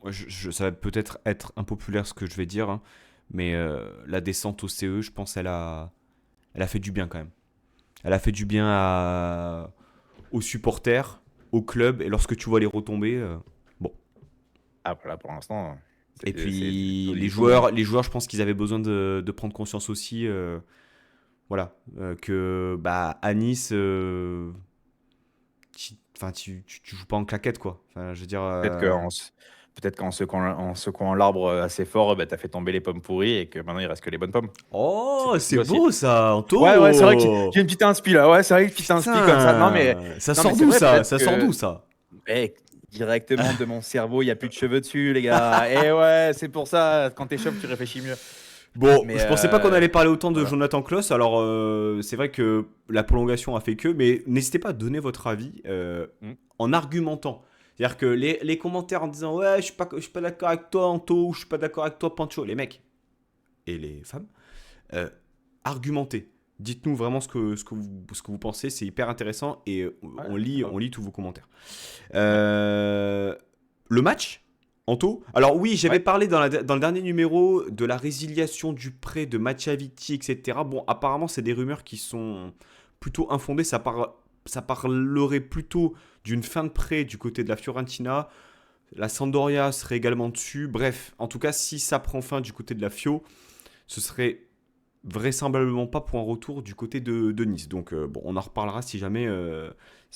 Speaker 1: moi, ça va peut-être être impopulaire ce que je vais dire, hein, mais la descente au CE, je pense, elle a fait du bien quand même. Elle a fait du bien aux supporters, au club, et lorsque tu vois les retombées, bon.
Speaker 2: Ah, voilà, pour l'instant,
Speaker 1: Et
Speaker 2: c'est du
Speaker 1: puis
Speaker 2: tout, du tout, hein.
Speaker 1: les joueurs, je pense qu'ils avaient besoin de prendre conscience aussi, voilà, que à Nice, tu joues pas en claquette, quoi. Enfin, je veux dire,
Speaker 2: Peut-être peut-être qu'en en secouant l'arbre assez fort, bah, tu as fait tomber les pommes pourries et que maintenant il reste que les bonnes pommes. C'est
Speaker 1: oh, c'est
Speaker 2: possible aussi.
Speaker 1: beau ça,
Speaker 2: Ouais, ouais, c'est vrai que
Speaker 1: Anto.
Speaker 2: j'ai une petite inspi là. Ouais, c'est vrai que petite inspi comme ça.
Speaker 1: Putain, ça
Speaker 2: Non, mais
Speaker 1: sort
Speaker 2: c'est
Speaker 1: d'où
Speaker 2: vrai,
Speaker 1: ça?
Speaker 2: peut-être
Speaker 1: Ça sort d'où
Speaker 2: que.
Speaker 1: ça?
Speaker 2: Eh, directement de mon cerveau, il n'y a plus de cheveux dessus, les gars. Et ouais, c'est pour ça, quand t'es chauve, tu réfléchis mieux.
Speaker 1: Bon,
Speaker 2: Mais
Speaker 1: je pensais pas qu'on allait parler autant de
Speaker 2: voilà.
Speaker 1: Jonathan Klaus. Alors, c'est vrai que la prolongation a fait que, mais n'hésitez pas à donner votre avis
Speaker 2: Mm.
Speaker 1: en argumentant. C'est-à-dire que les commentaires en disant ouais, je suis pas d'accord avec toi, Anto, ou je suis pas d'accord avec toi, Pancho, les mecs et les femmes, euh, argumentez. Dites-nous vraiment ce que vous pensez, c'est hyper intéressant et
Speaker 2: Ouais,
Speaker 1: on
Speaker 2: grave.
Speaker 1: lit tous vos commentaires.
Speaker 2: Ouais.
Speaker 1: Euh, le match, Anto. Alors oui, j'avais
Speaker 2: Ouais.
Speaker 1: parlé dans le dernier numéro de la résiliation du prêt de Machiavitti, etc. Bon, apparemment, c'est des rumeurs qui sont plutôt infondées. ça parlerait plutôt d'une fin de prêt du côté de la Fiorentina. La Sampdoria serait également dessus. Bref, en tout cas, si ça prend fin du côté de la Fio, ce serait vraisemblablement pas pour un retour du côté de Nice. Donc, bon, on en reparlera si jamais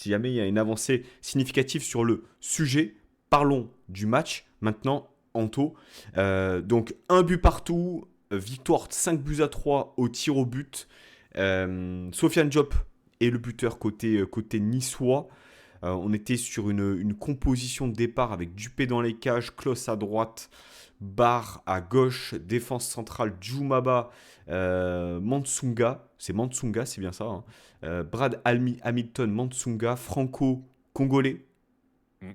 Speaker 1: il y a une avancée significative sur le sujet. Parlons du match maintenant, Anto. Donc, un but partout, victoire 5-3 au tir au but. Sofiane Diop est le buteur côté niçois. On était sur une composition de départ avec Dupé dans les cages, Klose à droite, Barre à gauche, défense centrale, Djoumaba, Mansunga, c'est bien ça, hein. Brad Hamilton, Mansunga, Franco, Congolais,
Speaker 2: Mm.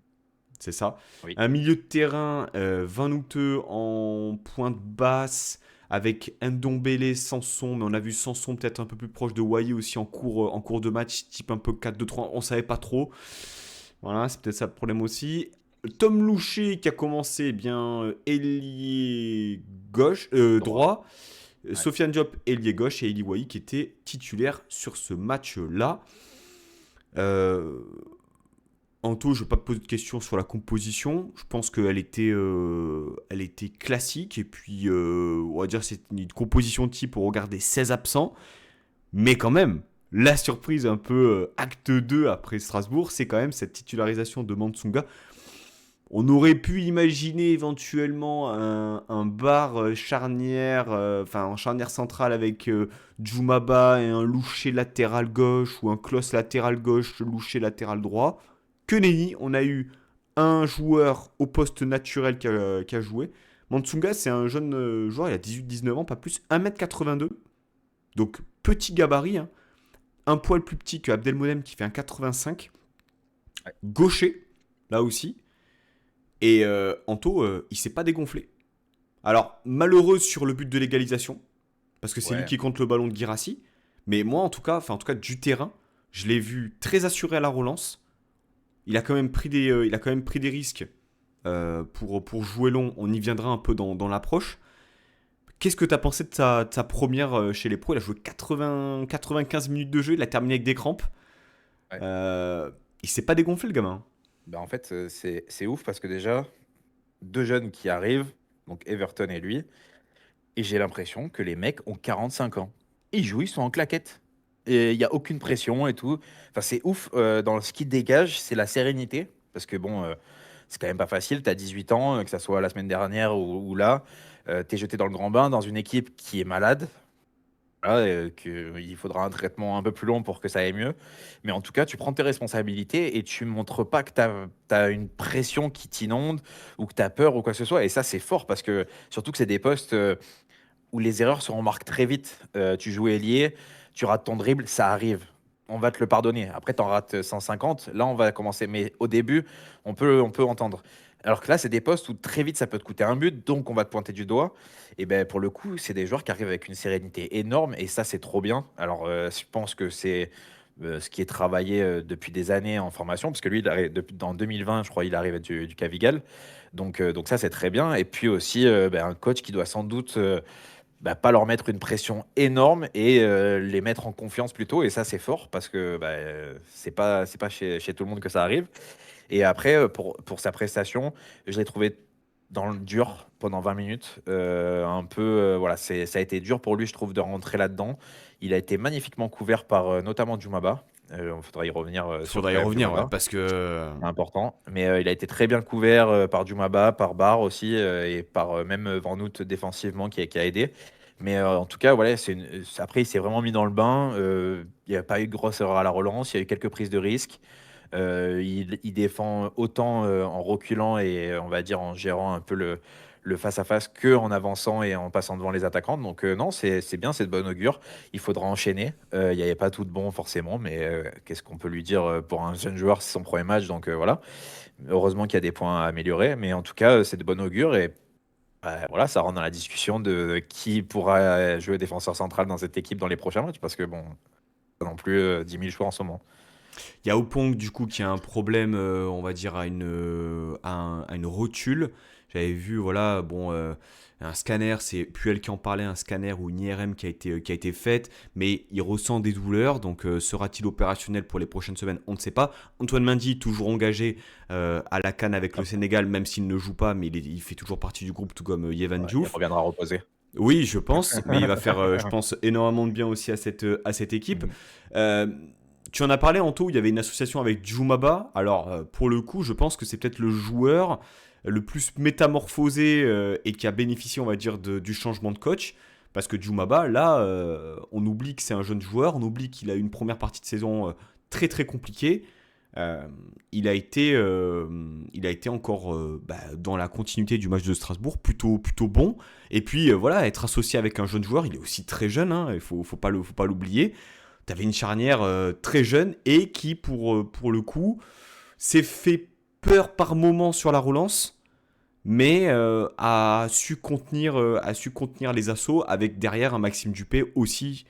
Speaker 1: c'est ça.
Speaker 2: Oui.
Speaker 1: Un milieu de terrain, Van Houte en pointe basse, avec Ndombele, Sanson, mais on a vu Sanson peut-être un peu plus proche de Wai aussi en cours de match, type un peu 4-2-3, on savait pas trop. Voilà, c'est peut-être ça le problème aussi. Tom Loucher qui a commencé ailier gauche,
Speaker 2: Droit.
Speaker 1: droit.
Speaker 2: Ouais.
Speaker 1: Sofiane Diop ailier gauche et Eli Wai qui était titulaire sur ce match-là. Euh, Anto, je ne vais pas te poser de questions sur la composition. Je pense elle était classique. Et puis, on va dire que c'est une composition type pour regarder 16 absents. Mais quand même, la surprise un peu acte 2 après Strasbourg, c'est quand même cette titularisation de Mansunga. On aurait pu imaginer éventuellement un bar charnière, enfin en charnière centrale avec Djoumaba et un Loucher latéral gauche ou un Klose latéral gauche, Loucher latéral droit. Que nenni, on a eu un joueur au poste naturel qui a joué. Mansunga, c'est un jeune joueur, il a 18-19 ans, pas plus, 1m82. Donc petit gabarit, hein. Un poil plus petit que Abdelmonem qui fait un 85.
Speaker 2: Ouais.
Speaker 1: Gaucher, là aussi. Et Anto, il s'est pas dégonflé. Alors, malheureux sur le but de l'égalisation, parce que c'est lui
Speaker 2: Ouais.
Speaker 1: qui compte le ballon de Guirassy. Mais moi, en tout cas du terrain, je l'ai vu très assuré à la relance. Il a quand même pris des risques pour jouer long. On y viendra un peu dans l'approche. Qu'est-ce que tu as pensé de sa première chez les pros? Il a joué 95 minutes de jeu, il a terminé avec des crampes.
Speaker 2: Ouais.
Speaker 1: Il s'est pas dégonflé, le gamin.
Speaker 2: En fait, c'est ouf parce que déjà, deux jeunes qui arrivent, donc Everton et lui, et j'ai l'impression que les mecs ont 45 ans. Ils jouent, ils sont en claquette. Et il n'y a aucune pression et tout. Enfin, c'est ouf. Dans ce qui dégage, c'est la sérénité. Parce que bon, c'est quand même pas facile. Tu as 18 ans, que ça soit la semaine dernière ou là. Tu es jeté dans le grand bain dans une équipe qui est malade. Voilà, qu'il faudra un traitement un peu plus long pour que ça aille mieux. Mais en tout cas, tu prends tes responsabilités et tu montres pas que tu as une pression qui t'inonde ou que tu as peur ou quoi que ce soit. Et ça, c'est fort parce que surtout que c'est des postes où les erreurs se remarquent très vite. Tu joues ailier, tu rates ton dribble, ça arrive. On va te le pardonner. Après, tu en rates 150. Là, on va commencer. Mais au début, on peut entendre. Alors que là, c'est des postes où très vite, ça peut te coûter un but. Donc, on va te pointer du doigt. Et ben, pour le coup, c'est des joueurs qui arrivent avec une sérénité énorme. Et ça, c'est trop bien. Alors, je pense que c'est ce qui est travaillé depuis des années en formation. Parce que lui, dans 2020, je crois, il arrive du Cavigal. Donc ça, c'est très bien. Et puis aussi, un coach qui doit sans doute pas leur mettre une pression énorme et les mettre en confiance plutôt. Et ça, c'est fort parce que c'est pas chez tout le monde que ça arrive. Et après, pour sa prestation, je l'ai trouvé dans le dur pendant 20 minutes. Un peu, voilà, ça a été dur pour lui, je trouve, de rentrer là-dedans. Il a été magnifiquement couvert par notamment Djoumaba. Il faudra y revenir sur
Speaker 1: Faudra y
Speaker 2: quand même
Speaker 1: revenir, ouais,
Speaker 2: Djoumaba.
Speaker 1: parce que
Speaker 2: C'est important. Mais il a été très bien couvert par Djoumaba, par Barre aussi, et par même Van Hout défensivement qui a aidé. Mais en tout cas, voilà, après, il s'est vraiment mis dans le bain. Il n'y a pas eu de grosse erreur à la relance. Il y a eu quelques prises de risques. Il défend autant en reculant et on va dire en gérant un peu le face-à-face que en avançant et en passant devant les attaquants. Donc non, c'est bien, c'est de bon augure. Il faudra enchaîner. Il n'y avait pas tout de bon forcément, mais qu'est-ce qu'on peut lui dire pour un jeune joueur, c'est son premier match, donc voilà. Heureusement qu'il y a des points à améliorer, mais en tout cas, c'est de bon augure et voilà, ça rentre dans la discussion de qui pourra jouer défenseur central dans cette équipe dans les prochains matchs, parce que bon, pas non plus 10 000 choix en ce moment.
Speaker 1: il y a Opong du coup qui a un problème, on va dire à une rotule. J'avais vu, voilà, bon, un scanner, c'est Puel qui en parlait, un scanner ou une IRM qui a été faite, mais il ressent des douleurs, donc sera-t-il opérationnel pour les prochaines semaines? On ne sait pas. Antoine Mendy, toujours engagé à la CAN avec le Sénégal, même s'il ne joue pas, mais il fait toujours partie du groupe, tout comme Yevan
Speaker 2: Ouais, il
Speaker 1: Diouf.
Speaker 2: reviendra reposer.
Speaker 1: Oui, je pense, mais il va faire, je pense, énormément de bien aussi à cette équipe.
Speaker 2: Mhm.
Speaker 1: Euh, Tu en as parlé, Anto, il y avait une association avec Djoumaba. Alors, pour le coup, je pense que c'est peut-être le joueur le plus métamorphosé et qui a bénéficié, on va dire, du changement de coach. Parce que Djoumaba, là, on oublie que c'est un jeune joueur, on oublie qu'il a eu une première partie de saison très très compliquée. Euh, il a été encore dans la continuité du match de Strasbourg, plutôt bon. Et puis voilà, être associé avec un jeune joueur, il est aussi très jeune, hein, il faut pas l'oublier. Tu avais une charnière très jeune et qui, pour le coup, s'est fait peur par moment sur la relance, mais a su contenir les assauts avec derrière un Maxime Dupé aussi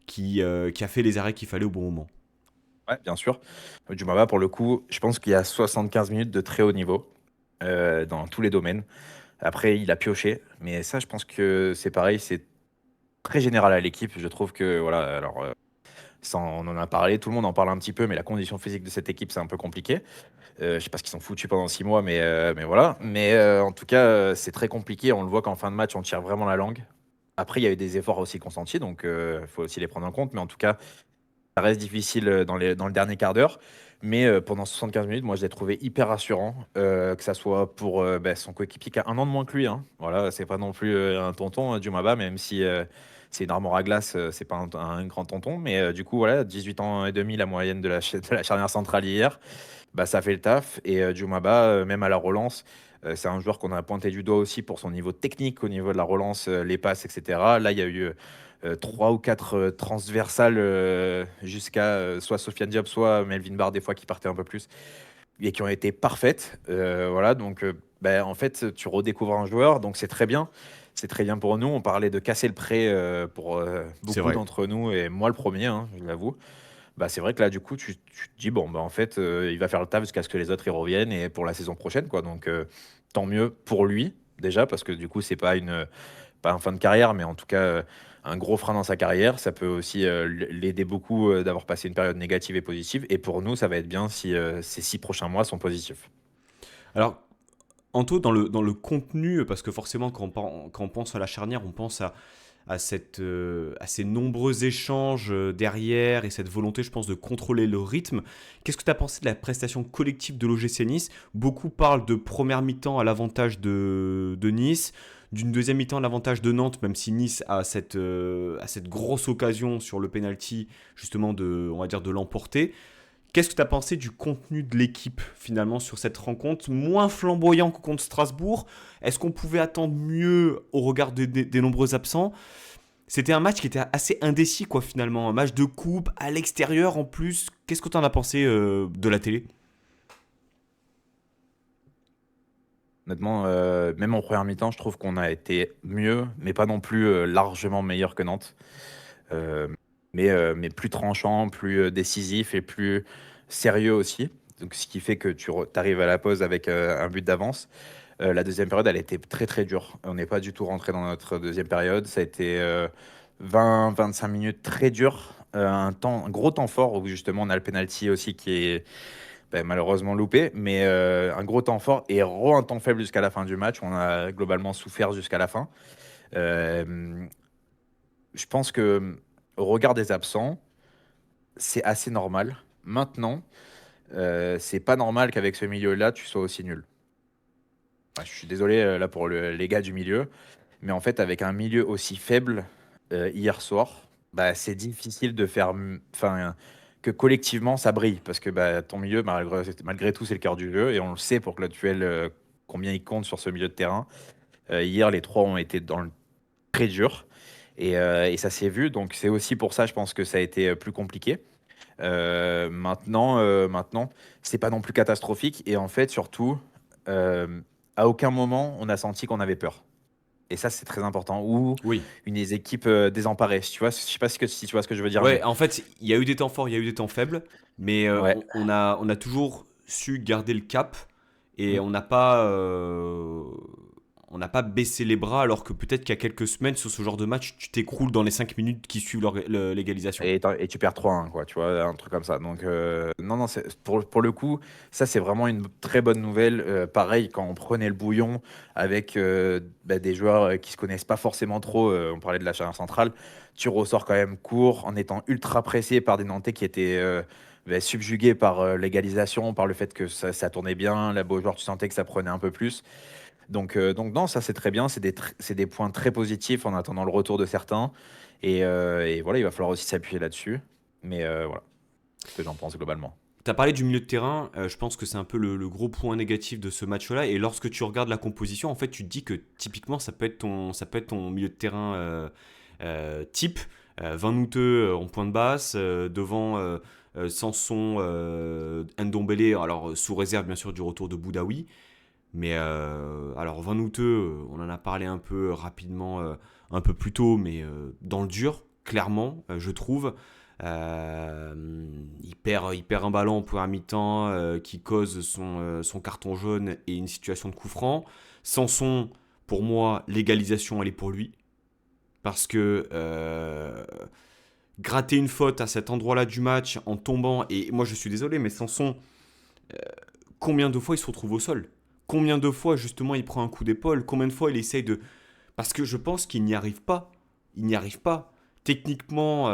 Speaker 1: qui a fait les arrêts qu'il fallait au bon moment.
Speaker 2: Ouais, bien sûr. Djumaba, pour le coup, je pense qu'il y a 75 minutes de très haut niveau dans tous les domaines. Après, il a pioché, mais ça, je pense que c'est pareil, c'est très général à l'équipe. Je trouve que, voilà, alors, on en a parlé, tout le monde en parle un petit peu, mais la condition physique de cette équipe, c'est un peu compliqué. Je sais pas ce qu'ils sont foutus pendant 6 mois, mais voilà. Mais en tout cas, c'est très compliqué. On le voit qu'en fin de match, on tire vraiment la langue. Après, il y a eu des efforts aussi consentis, donc il faut aussi les prendre en compte. Mais en tout cas, ça reste difficile dans le dernier quart d'heure. Mais pendant 75 minutes, moi, je l'ai trouvé hyper rassurant, que ça soit pour son coéquipier qui a 1 an de moins que lui. Hein. Voilà, c'est pas non plus un tonton, Djumaba, même si c'est une armoire à glace, c'est pas un grand tonton. Mais du coup, voilà, 18 ans et demi, la moyenne de la charnière centrale hier, bah, ça fait le taf. Et Djumaba, même à la relance, c'est un joueur qu'on a pointé du doigt aussi pour son niveau technique, au niveau de la relance, les passes, etc. Là, il y a eu 3 ou 4 transversales jusqu'à soit Sofiane Diop, soit Melvin Barr, des fois qui partaient un peu plus, et qui ont été parfaites. Voilà, donc en fait, tu redécouvres un joueur, donc c'est très bien. C'est très bien pour nous. On parlait de casser le prêt pour
Speaker 1: C'est
Speaker 2: beaucoup
Speaker 1: vrai.
Speaker 2: d'entre nous, et moi le premier, hein, je l'avoue. Bah, c'est vrai que là, du coup, tu te dis, bon, bah, en fait, il va faire le taf jusqu'à ce que les autres y reviennent et pour la saison prochaine, quoi. Donc, tant mieux pour lui, déjà, parce que du coup, c'est pas un fin de carrière, mais en tout cas, un gros frein dans sa carrière. Ça peut aussi l'aider beaucoup d'avoir passé une période négative et positive. Et pour nous, ça va être bien si ces 6 prochains mois sont positifs.
Speaker 1: Alors, Anto, dans le contenu, parce que forcément, quand on pense à la charnière, on pense à ces nombreux échanges derrière et cette volonté, je pense, de contrôler le rythme. Qu'est-ce que tu as pensé de la prestation collective de l'OGC Nice? Beaucoup parlent de première mi-temps à l'avantage de Nice, d'une deuxième mi-temps à l'avantage de Nantes, même si Nice a cette grosse occasion sur le penalty, justement, on va dire, de l'emporter. Qu'est-ce que tu as pensé du contenu de l'équipe finalement sur cette rencontre? Moins flamboyant que contre Strasbourg. Est-ce qu'on pouvait attendre mieux au regard des nombreux absents? C'était un match qui était assez indécis quoi finalement. Un match de coupe à l'extérieur en plus. Qu'est-ce que tu en as pensé de la télé?
Speaker 2: Honnêtement, même en première mi-temps, je trouve qu'on a été mieux, mais pas non plus largement meilleur que Nantes. Euh, mais plus tranchant, plus décisif et plus sérieux aussi. Donc, ce qui fait que tu arrives à la pause avec un but d'avance. La deuxième période, elle était très très dure. On n'est pas du tout rentré dans notre deuxième période. Ça a été 20-25 minutes très dures. Un gros temps fort où justement on a le penalty aussi qui est malheureusement loupé, mais un gros temps fort et un temps faible jusqu'à la fin du match. On a globalement souffert jusqu'à la fin. Euh, je pense que au regard des absents, c'est assez normal. Maintenant, c'est pas normal qu'avec ce milieu-là, tu sois aussi nul. Enfin, je suis désolé là pour les gars du milieu, mais en fait, avec un milieu aussi faible hier soir, bah, c'est difficile de faire, enfin, que collectivement ça brille, parce que bah, ton milieu, malgré tout, c'est le cœur du jeu, et on le sait pour Claude combien il compte sur ce milieu de terrain. Hier, les trois ont été dans le très dur, et ça s'est vu, donc c'est aussi pour ça, je pense que ça a été plus compliqué. Maintenant, c'est pas non plus catastrophique. Et en fait, surtout, à aucun moment on a senti qu'on avait peur. Et ça, c'est très important. Ou
Speaker 1: Oui.
Speaker 2: une des équipes désemparées. Tu vois, je sais pas si tu vois ce que je veux dire, mais
Speaker 1: Ouais, en fait, il y a eu des temps forts, il y a eu des temps faibles, mais
Speaker 2: ouais.
Speaker 1: on a toujours su garder le cap et
Speaker 2: Mm.
Speaker 1: on n'a pas, on n'a pas baissé les bras alors que peut-être qu'il y a quelques semaines sur ce genre de match, tu t'écroules dans les 5 minutes qui suivent l'égalisation.
Speaker 2: Et tu perds 3-1, quoi, tu vois, un truc comme ça. Donc, non, non, pour le coup, ça, c'est vraiment une très bonne nouvelle. Pareil, quand on prenait le bouillon avec des joueurs qui se connaissent pas forcément trop, on parlait de la charnière centrale, tu ressors quand même court en étant ultra pressé par des Nantais qui étaient subjugués par l'égalisation, par le fait que ça tournait bien. La beau joueur, tu sentais que ça prenait un peu plus. Donc non, ça c'est très bien, c'est des points très positifs en attendant le retour de certains. Et voilà, il va falloir aussi s'appuyer là-dessus. Mais voilà, ce que j'en pense globalement.
Speaker 1: Tu as parlé du milieu de terrain, je pense que c'est un peu le gros point négatif de ce match-là. Et lorsque tu regardes la composition, en fait, tu te dis que typiquement, ça peut être ton milieu de terrain type. Van Houte en point de basse, devant Sanson, Ndombele, alors sous réserve bien sûr du retour de Boudaoui. Mais alors Van Houte, on en a parlé un peu rapidement un peu plus tôt, mais dans le dur, clairement, je trouve. Il perd un ballon en première mi-temps qui cause son carton jaune et une situation de coup franc. Sanson, pour moi, l'égalisation, elle est pour lui. Parce que gratter une faute à cet endroit-là du match en tombant, et moi je suis désolé, mais Sanson, combien de fois il se retrouve au sol? Combien de fois justement il prend un coup d'épaule? Combien de fois il essaye de... Parce que je pense qu'il n'y arrive pas. Il n'y arrive pas. Techniquement,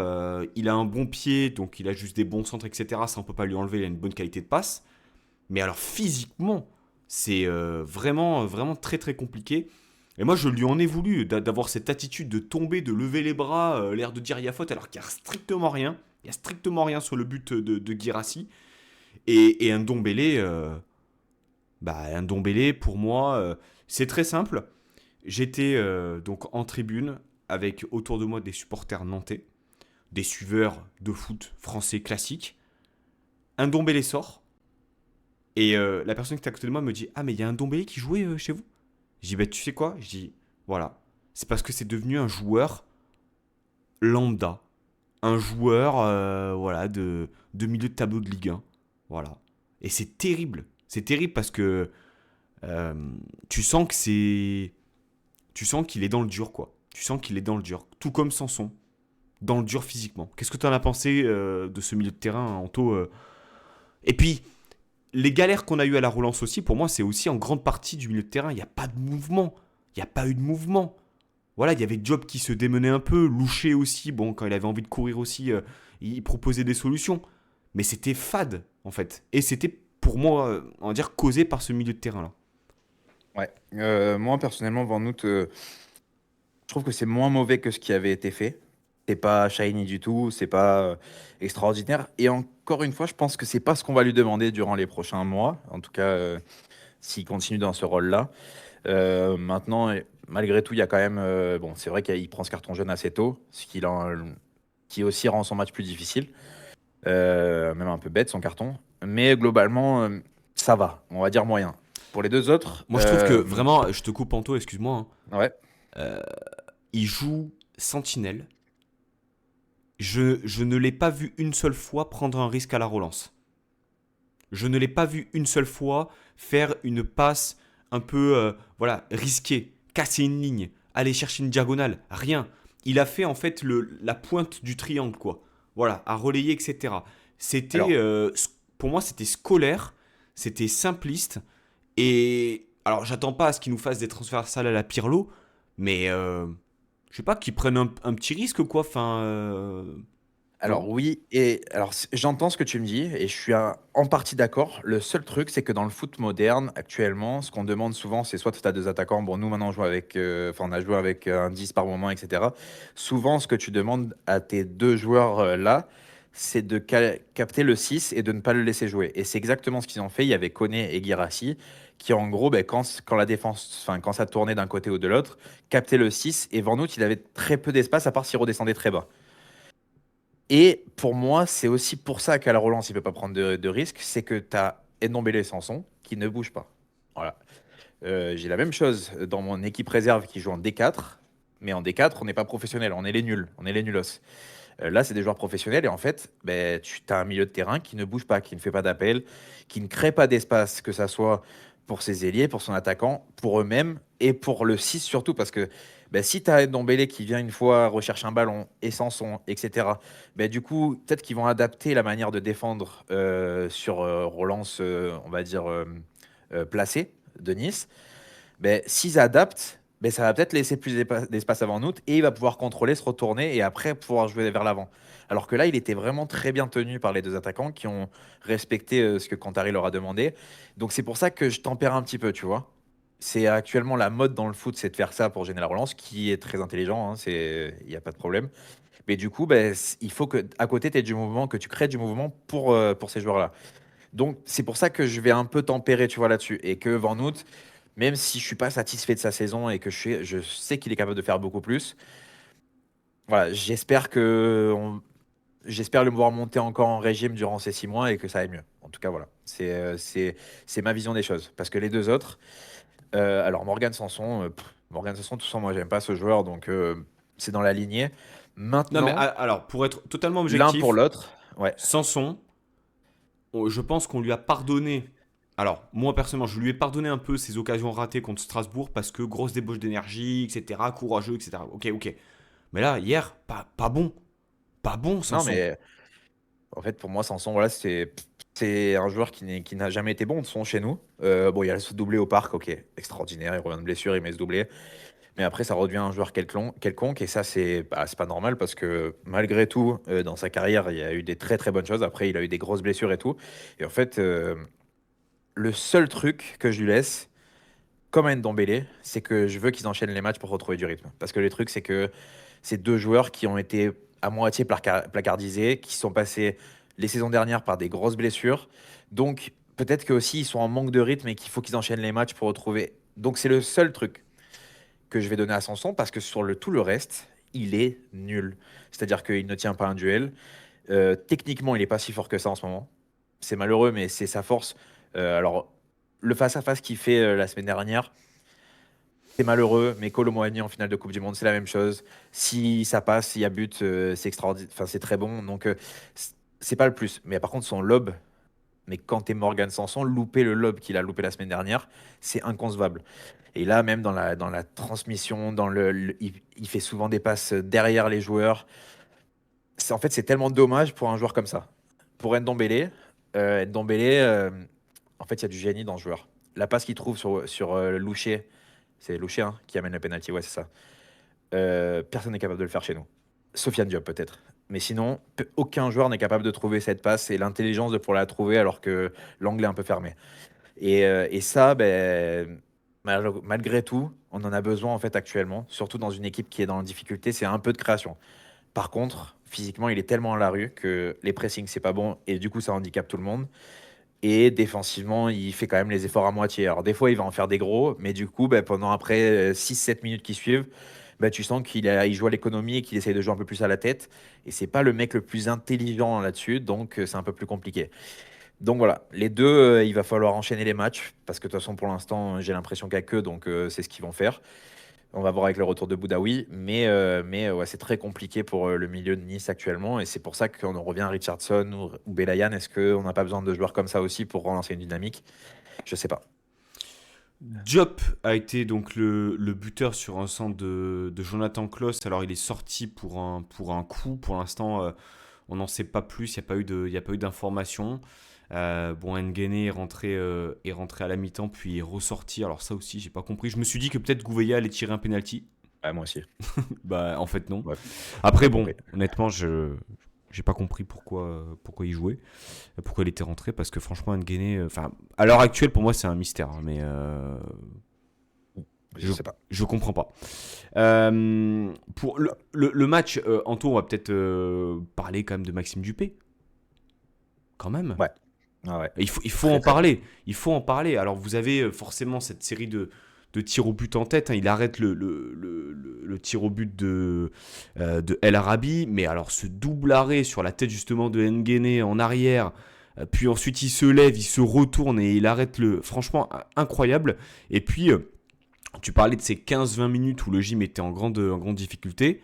Speaker 1: il a un bon pied, donc il a juste des bons centres, etc. Ça, on peut pas lui enlever, il a une bonne qualité de passe. Mais alors physiquement, c'est vraiment, vraiment très très compliqué. Et moi, je lui en ai voulu d'avoir cette attitude de tomber, de lever les bras, l'air de dire il y a faute, alors qu'il n'y a strictement rien. Il n'y a strictement rien sur le but de Guirassy. Et un Ndombele, un Ndombele, pour moi, c'est très simple. J'étais donc en tribune avec autour de moi des supporters nantais, des suiveurs de foot français classiques. Un Ndombele sort et la personne qui était à côté de moi me dit: ah, mais il y a un Ndombele qui jouait chez vous? Je dis: bah, tu sais quoi? Je dis: voilà, c'est parce que c'est devenu un joueur lambda, un joueur voilà, de milieu de tableau de Ligue 1. Voilà. Et c'est terrible. C'est terrible parce que euh, tu sens que c'est. Tu sens qu'il est dans le dur, quoi. Tu sens qu'il est dans le dur. Tout comme Sanson. Dans le dur physiquement. Qu'est-ce que tu en as pensé de ce milieu de terrain, Anto Et puis, les galères qu'on a eues à la relance aussi, pour moi, c'est aussi en grande partie du milieu de terrain. Il n'y a pas de mouvement. Il n'y a pas eu de mouvement. Voilà, il y avait Job qui se démenait un peu. Louché aussi, bon, quand il avait envie de courir aussi, il proposait des solutions. Mais c'était fade, en fait. Et c'était, pour moi, on va dire, causé par ce milieu de terrain-là.
Speaker 2: Ouais. Moi, personnellement, Van Noot, je trouve que c'est moins mauvais que ce qui avait été fait. C'est pas shiny du tout, c'est pas extraordinaire. Et encore une fois, je pense que c'est pas ce qu'on va lui demander durant les prochains mois. En tout cas, s'il continue dans ce rôle-là. Maintenant, malgré tout, il y a quand même. Bon, c'est vrai qu'il prend ce carton jaune assez tôt, qui aussi rend son match plus difficile. Même un peu bête son carton. Mais globalement, ça va, on va dire moyen. Pour les deux autres,
Speaker 1: Moi, je trouve que vraiment, je te coupe, Anto, excuse-moi, hein.
Speaker 2: ouais.
Speaker 1: Il joue sentinelle. Je ne l'ai pas vu une seule fois prendre un risque à la relance. Je ne l'ai pas vu une seule fois faire une passe un peu voilà, risquée, casser une ligne, aller chercher une diagonale, rien. Il a fait en fait la pointe du triangle, quoi. Voilà, à relayer, etc. C'était,
Speaker 2: Alors,
Speaker 1: pour moi, c'était scolaire, c'était simpliste. Et alors, j'attends pas à ce qu'il nous fasse des transversales à la Pirlo, mais je sais pas, qu'ils prennent un petit risque, quoi. Enfin,
Speaker 2: Alors
Speaker 1: non?
Speaker 2: oui, et alors j'entends ce que tu me dis et je suis en partie d'accord. Le seul truc, c'est que dans le foot moderne, actuellement, ce qu'on demande souvent, c'est soit tu as deux attaquants. Bon, nous maintenant, on joue avec, enfin, on a joué avec un 10 par moment, etc. Souvent, ce que tu demandes à tes deux joueurs là, c'est de capter le 6 et de ne pas le laisser jouer. Et c'est exactement ce qu'ils ont fait. Il y avait Koné et Guirassy qui, en gros, ben, quand la défense, enfin, quand ça tournait d'un côté ou de l'autre, captaient le 6 et Van Noot, il avait très peu d'espace à part s'il redescendait très bas. Et pour moi, c'est aussi pour ça qu'à la relance, il ne peut pas prendre de risques, c'est que tu as Ndombele et Sanson qui ne bougent pas. Voilà. J'ai la même chose dans mon équipe réserve qui joue en D4, mais en D4, on n'est pas professionnel, on est les nuls, on est les nulos. Là, c'est des joueurs professionnels et en fait, ben, tu as un milieu de terrain qui ne bouge pas, qui ne fait pas d'appel, qui ne crée pas d'espace, que ça soit pour ses ailiers, pour son attaquant, pour eux-mêmes et pour le 6 surtout parce que si tu as Ndombele qui vient une fois, recherche un ballon et Sanson, etc., du coup, peut-être qu'ils vont adapter la manière de défendre sur relance, on va dire, placée de Nice. S'ils adaptent, ça va peut-être laisser plus d'espace avant nous et il va pouvoir contrôler, se retourner et après pouvoir jouer vers l'avant. Alors que là, il était vraiment très bien tenu par les deux attaquants qui ont respecté ce que Kantari leur a demandé. Donc c'est pour ça que je tempère un petit peu, tu vois. C'est actuellement la mode dans le foot, c'est de faire ça pour gêner la relance, qui est très intelligent, hein, il n'y a pas de problème. Mais du coup, il faut que à côté, tu aies du mouvement, que tu crées du mouvement pour ces joueurs-là. Donc c'est pour ça que je vais un peu tempérer, tu vois, là-dessus. Et que Van Noot, même si je suis pas satisfait de sa saison et que je sais qu'il est capable de faire beaucoup plus, voilà, j'espère le voir monter encore en régime durant ces 6 mois et que ça aille mieux. En tout cas, voilà, c'est ma vision des choses. Parce que les deux autres, alors Morgan Sanson, tout ça, moi j'aime pas ce joueur, donc c'est dans la lignée.
Speaker 1: Non, mais
Speaker 2: Maintenant,
Speaker 1: alors, pour être totalement
Speaker 2: l'un pour
Speaker 1: objectif,
Speaker 2: l'autre, ouais.
Speaker 1: Sanson, je pense qu'on lui a pardonné. Alors, moi personnellement, je lui ai pardonné un peu ses occasions ratées contre Strasbourg parce que grosse débauche d'énergie, etc., courageux, etc. Ok, ok. Mais là, hier, pas bon. Pas bon,
Speaker 2: Non,
Speaker 1: Sanson.
Speaker 2: mais en fait, pour moi, Sanson, voilà, c'est un joueur qui n'a jamais été bon de son chez nous. Bon, il a ce doublé au parc, ok, extraordinaire, il revient de blessure, il met ce doublé. Mais après, ça redevient un joueur quelconque, et ça, c'est pas normal parce que malgré tout, dans sa carrière, il y a eu des très très bonnes choses. Après, il a eu des grosses blessures et tout. Et en fait, le seul truc que je lui laisse, comme à Ndombele, c'est que je veux qu'ils enchaînent les matchs pour retrouver du rythme. Parce que le truc, c'est que c'est deux joueurs qui ont été à moitié placardisés, qui sont passés les saisons dernières par des grosses blessures. Donc, peut-être qu'aussi, ils sont en manque de rythme et qu'il faut qu'ils enchaînent les matchs pour retrouver. Donc, c'est le seul truc que je vais donner à Sanson parce que sur tout le reste, il est nul. C'est-à-dire qu'il ne tient pas un duel. Techniquement, il n'est pas si fort que ça en ce moment. C'est malheureux, mais c'est sa force. Alors, le face-à-face qu'il fait la semaine dernière, c'est malheureux, mais Kolo Muani en finale de Coupe du Monde, c'est la même chose. Si ça passe, s'il y a but, c'est extraordinaire. Enfin, c'est très bon. Donc, c'est pas le plus. Mais par contre, son lob, mais quand t'es Morgan Sanson, louper le lob qu'il a loupé la semaine dernière, c'est inconcevable. Et là, même dans la transmission, il fait souvent des passes derrière les joueurs. En fait, c'est tellement dommage pour un joueur comme ça. Pour Ndombele, Ndombele, en fait, il y a du génie dans ce joueur. La passe qu'il trouve sur Louché, c'est Louché hein, qui amène le penalty, ouais, c'est ça. Personne n'est capable de le faire chez nous. Sofiane Diop peut-être. Mais sinon, aucun joueur n'est capable de trouver cette passe et l'intelligence de pouvoir la trouver alors que l'angle est un peu fermé. Et ça, malgré tout, on en a besoin en fait actuellement, surtout dans une équipe qui est dans la difficulté, c'est un peu de création. Par contre, physiquement, il est tellement à la rue que les pressings, c'est pas bon et du coup, ça handicape tout le monde. Et défensivement, il fait quand même les efforts à moitié. Alors, des fois, il va en faire des gros, mais du coup, pendant après 6-7 minutes qui suivent, tu sens il joue à l'économie et qu'il essaye de jouer un peu plus à la tête. Et c'est pas le mec le plus intelligent là-dessus, donc c'est un peu plus compliqué. Donc voilà, les deux, il va falloir enchaîner les matchs, parce que de toute façon, pour l'instant, j'ai l'impression qu'il n'y a que, donc c'est ce qu'ils vont faire. On va voir avec le retour de Boudaoui, mais ouais, c'est très compliqué pour le milieu de Nice actuellement, et c'est pour ça qu'on en revient à Richardson ou Belayan. Est-ce qu'on n'a pas besoin de joueurs comme ça aussi pour relancer une dynamique? Je sais pas.
Speaker 1: Diop a été donc le buteur sur un centre de Jonathan Klaus. Alors il est sorti pour un coup. Pour l'instant, on n'en sait pas plus. Il n'y a pas eu d'informations. Bon, Nguene est rentré à la mi-temps puis est ressorti. Alors ça aussi, j'ai pas compris. Je me suis dit que peut-être Gouveia allait tirer un penalty.
Speaker 2: Ah, moi aussi.
Speaker 1: Bah en fait non.
Speaker 2: Ouais,
Speaker 1: Après
Speaker 2: pas
Speaker 1: bon,
Speaker 2: compris.
Speaker 1: honnêtement, je j'ai pas compris pourquoi il jouait, pourquoi il était rentré parce que franchement Nguene, enfin à l'heure actuelle pour moi c'est un mystère, hein, mais
Speaker 2: Je
Speaker 1: je,
Speaker 2: sais pas.
Speaker 1: je comprends pas. Pour le match, Anto, on va peut-être parler quand même de Maxime Dupé. Quand même.
Speaker 2: Ouais. Ah ouais.
Speaker 1: Il faut
Speaker 2: Très
Speaker 1: en
Speaker 2: très bon.
Speaker 1: parler. Il faut en parler. Alors vous avez forcément cette série de tirs au but en tête, hein. Il arrête le tir au but de El Arabi. Mais alors ce double arrêt sur la tête justement de Nguene en arrière. Puis ensuite il se lève, il se retourne et il arrête le... Franchement incroyable. Et puis... tu parlais de ces 15-20 minutes où le gym était en grande difficulté.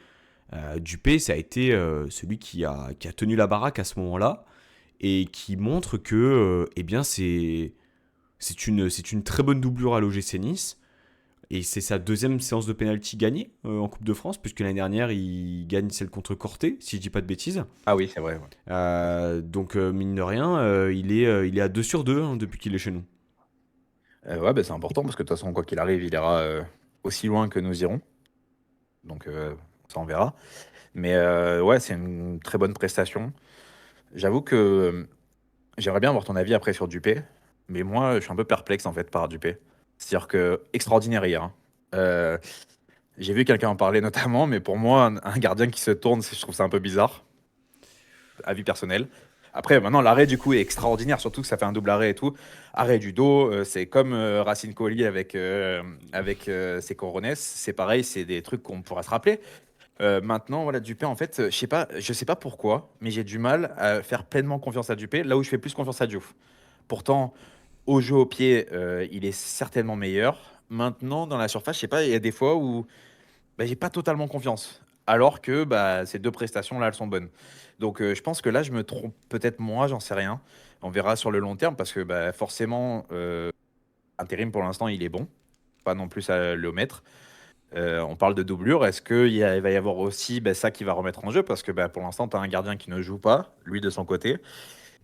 Speaker 1: Dupé, ça a été celui qui a tenu la baraque à ce moment-là et qui montre que eh bien, C'est une très bonne doublure à l'OGC Nice. Et c'est sa deuxième séance de penalty gagnée en Coupe de France, puisque l'année dernière, il gagne celle contre Corté, si je dis pas de bêtises.
Speaker 2: Ah oui, c'est vrai. Ouais.
Speaker 1: Donc, mine de rien, il est à 2 sur 2 depuis qu'il est chez nous.
Speaker 2: Ouais, bah, c'est important parce que de toute façon, quoi qu'il arrive, il ira aussi loin que nous irons. Donc, ça, on verra. Mais ouais, c'est une très bonne prestation. J'avoue que j'aimerais bien avoir ton avis après sur Dupé. Mais moi, je suis un peu perplexe en fait par Dupé. C'est-à-dire que, extraordinaire hier, hein. Euh, j'ai vu quelqu'un en parler notamment, mais pour moi, un gardien qui se tourne, je trouve ça un peu bizarre. Avis personnel. Après, maintenant, l'arrêt du coup est extraordinaire, surtout que ça fait un double arrêt et tout. Arrêt du dos, c'est comme Racine Colli avec ses Corones. C'est pareil, c'est des trucs qu'on pourra se rappeler. Maintenant, voilà, Dupé, en fait, je sais pas pourquoi, mais j'ai du mal à faire pleinement confiance à Dupé, là où je fais plus confiance à Diouf. Pourtant, au jeu au pied, il est certainement meilleur. Maintenant, dans la surface, je sais pas, il y a des fois où bah, j'ai pas totalement confiance. Alors que bah, ces deux prestations-là, elles sont bonnes. Donc je pense que là, je me trompe peut-être moi, j'en sais rien. On verra sur le long terme parce que bah, forcément, intérim pour l'instant, il est bon. Pas non plus à le mettre. On parle de doublure. Est-ce qu'il va y avoir aussi bah, ça qui va remettre en jeu? Parce que bah, pour l'instant, tu as un gardien qui ne joue pas, lui de son côté,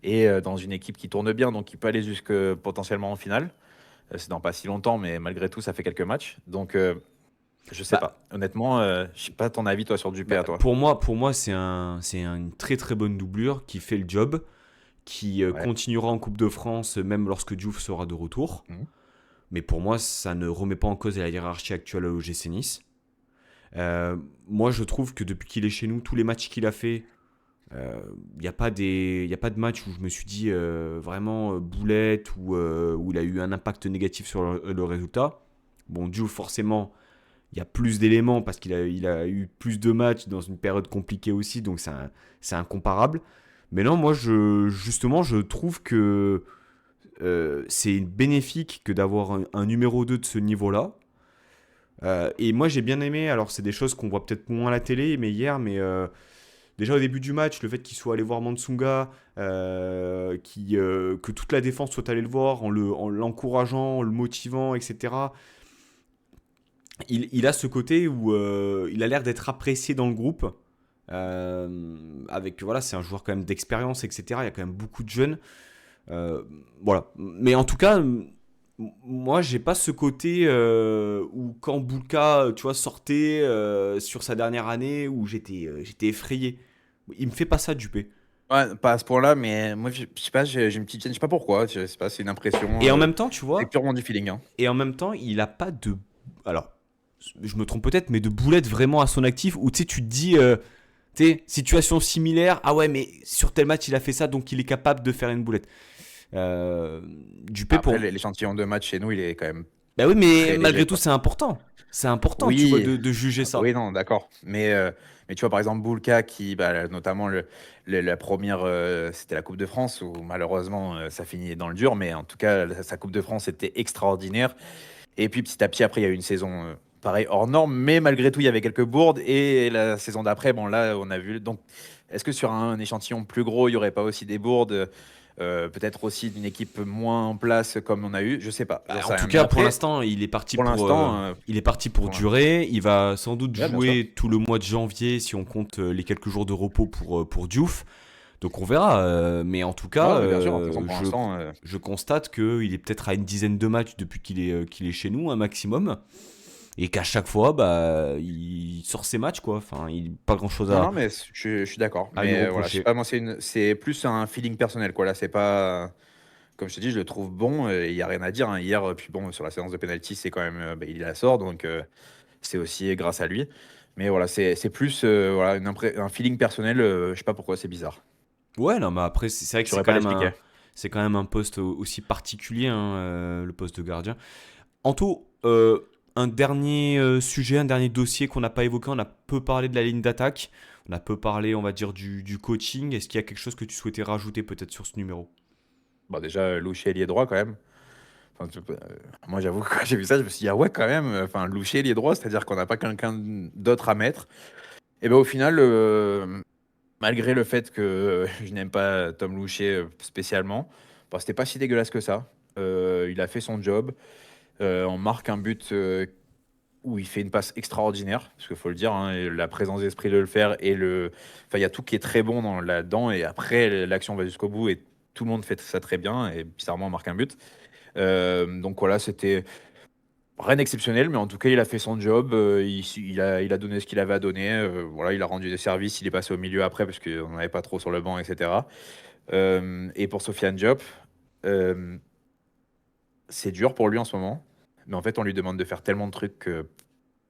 Speaker 2: et dans une équipe qui tourne bien, donc qui peut aller jusque potentiellement en finale. C'est dans pas si longtemps, mais malgré tout, ça fait quelques matchs. Donc je sais
Speaker 1: Bah,
Speaker 2: pas. Honnêtement, je sais pas ton avis toi sur Dupé
Speaker 1: bah,
Speaker 2: à toi.
Speaker 1: pour moi une très très bonne doublure qui fait le job, qui
Speaker 2: Ouais.
Speaker 1: continuera en Coupe de France, même lorsque Diouf sera de retour.
Speaker 2: Mhm.
Speaker 1: Mais pour moi, ça ne remet pas en cause la hiérarchie actuelle au GC Nice. Moi, je trouve que depuis qu'il est chez nous, tous les matchs qu'il a fait, il n'y a pas y a pas de match où je me suis dit vraiment boulette ou où il a eu un impact négatif sur le résultat. Bon, Diouf, forcément, il y a plus d'éléments parce qu'il a eu plus de matchs dans une période compliquée aussi, donc c'est incomparable. Mais non, moi, justement, je trouve que c'est bénéfique que d'avoir un numéro 2 de ce niveau-là. Et moi, j'ai bien aimé, alors c'est des choses qu'on voit peut-être moins à la télé, mais hier, déjà au début du match, le fait qu'il soit allé voir Mansunga, que toute la défense soit allée le voir en l'encourageant, en le motivant, etc. Il a ce côté où il a l'air d'être apprécié dans le groupe. Avec voilà, c'est un joueur quand même d'expérience, etc. Il y a quand même beaucoup de jeunes. Voilà. Mais en tout cas, moi, j'ai pas ce côté où quand Bulka, tu vois, sortait sur sa dernière année où j'étais effrayé. Il me fait pas ça, Dupé.
Speaker 2: Ouais, pas à ce point-là, mais moi, je sais pas, j'ai une petite chaîne, je sais pas pourquoi, je sais pas, c'est une impression,
Speaker 1: Et en même temps, tu
Speaker 2: c'est
Speaker 1: vois,
Speaker 2: purement du feeling, hein.
Speaker 1: et en même temps, il a pas de, alors, je me trompe peut-être, mais de boulette vraiment à son actif où tu sais, tu te dis, tu sais, situation similaire. Ah ouais, mais sur tel match, il a fait ça, donc il est capable de faire une boulette. Euh, Dupé
Speaker 2: Après,
Speaker 1: pour,
Speaker 2: l'échantillon de match chez nous, il est quand même
Speaker 1: bah oui, mais
Speaker 2: très léger,
Speaker 1: malgré tout,
Speaker 2: quoi.
Speaker 1: c'est important. C'est important, tu vois,
Speaker 2: Oui,
Speaker 1: de juger ça.
Speaker 2: oui, non, d'accord. Mais tu vois, par exemple, Boulka, qui, bah, notamment la première, c'était la Coupe de France, où malheureusement, ça finit dans le dur, mais en tout cas, sa Coupe de France était extraordinaire. Et puis petit à petit, après, il y a eu une saison pareil hors norme, mais malgré tout, il y avait quelques bourdes. Et la saison d'après, bon, là, on a vu. Donc, est-ce que sur un échantillon plus gros, il n'y aurait pas aussi des bourdes, peut-être aussi d'une équipe moins en place comme on a eu? Je sais pas,
Speaker 1: Bah,
Speaker 2: j'en
Speaker 1: en
Speaker 2: sais
Speaker 1: tout
Speaker 2: rien. Mais
Speaker 1: cas, pour
Speaker 2: après,
Speaker 1: l'instant, il est parti
Speaker 2: pour
Speaker 1: pour,
Speaker 2: l'instant,
Speaker 1: durer. Il va sans doute
Speaker 2: ouais, bien sûr.
Speaker 1: jouer tout le mois de janvier si on compte les quelques jours de repos pour Diouf. Donc on verra. Mais en tout
Speaker 2: Ouais,
Speaker 1: cas,
Speaker 2: mais bien sûr. De toute façon, pour l'instant,
Speaker 1: je constate qu'il est peut-être à une dizaine de matchs depuis qu'il est chez nous, un maximum. Et qu'à chaque fois, bah, il sort ses matchs, quoi. Enfin, il pas grand-chose
Speaker 2: non, non, mais je suis d'accord.
Speaker 1: à lui
Speaker 2: Mais voilà, je sais
Speaker 1: reprocher.
Speaker 2: pas, moi, c'est plus un feeling personnel, quoi. Là, c'est pas. Comme je te dis, je le trouve bon. Il y a rien à dire, hein. Hier, puis bon, sur la séance de penalty, c'est quand même. Bah, il la sort, donc c'est aussi grâce à lui. Mais voilà, c'est plus voilà, un feeling personnel. Je sais pas pourquoi, c'est bizarre.
Speaker 1: Ouais, non, mais après, c'est vrai que
Speaker 2: Je saurais pas l'expliquer.
Speaker 1: c'est quand même un poste aussi particulier, hein, le poste de gardien. Anto, un dernier sujet, un dernier dossier qu'on n'a pas évoqué. On a peu parlé de la ligne d'attaque. On a peu parlé, on va dire, du coaching. Est-ce qu'il y a quelque chose que tu souhaitais rajouter peut-être sur ce numéro?
Speaker 2: Bon, déjà, Louché, ailier droit, quand même. Enfin, moi, j'avoue que quand j'ai vu ça, je me suis dit, ah ouais, quand même. Enfin, Louché, ailier droit, c'est-à-dire qu'on n'a pas quelqu'un d'autre à mettre. Et ben au final, malgré le fait que je n'aime pas Tom Louché spécialement, bon, c'était pas si dégueulasse que ça. Il a fait son job. On marque un but où il fait une passe extraordinaire, parce qu'il faut le dire, hein, et la présence d'esprit de le faire enfin, il y a tout qui est très bon là-dedans. Et après, l'action va jusqu'au bout et tout le monde fait ça très bien. Et bizarrement, on marque un but. Donc voilà, c'était rien d'exceptionnel, mais en tout cas, il a fait son job. Il a donné ce qu'il avait à donner. Voilà, il a rendu des services. Il est passé au milieu après, parce qu'on n'avait pas trop sur le banc, etc. Et pour Sofiane Diop, euh, c'est dur pour lui en ce moment. Mais en fait, on lui demande de faire tellement de trucs que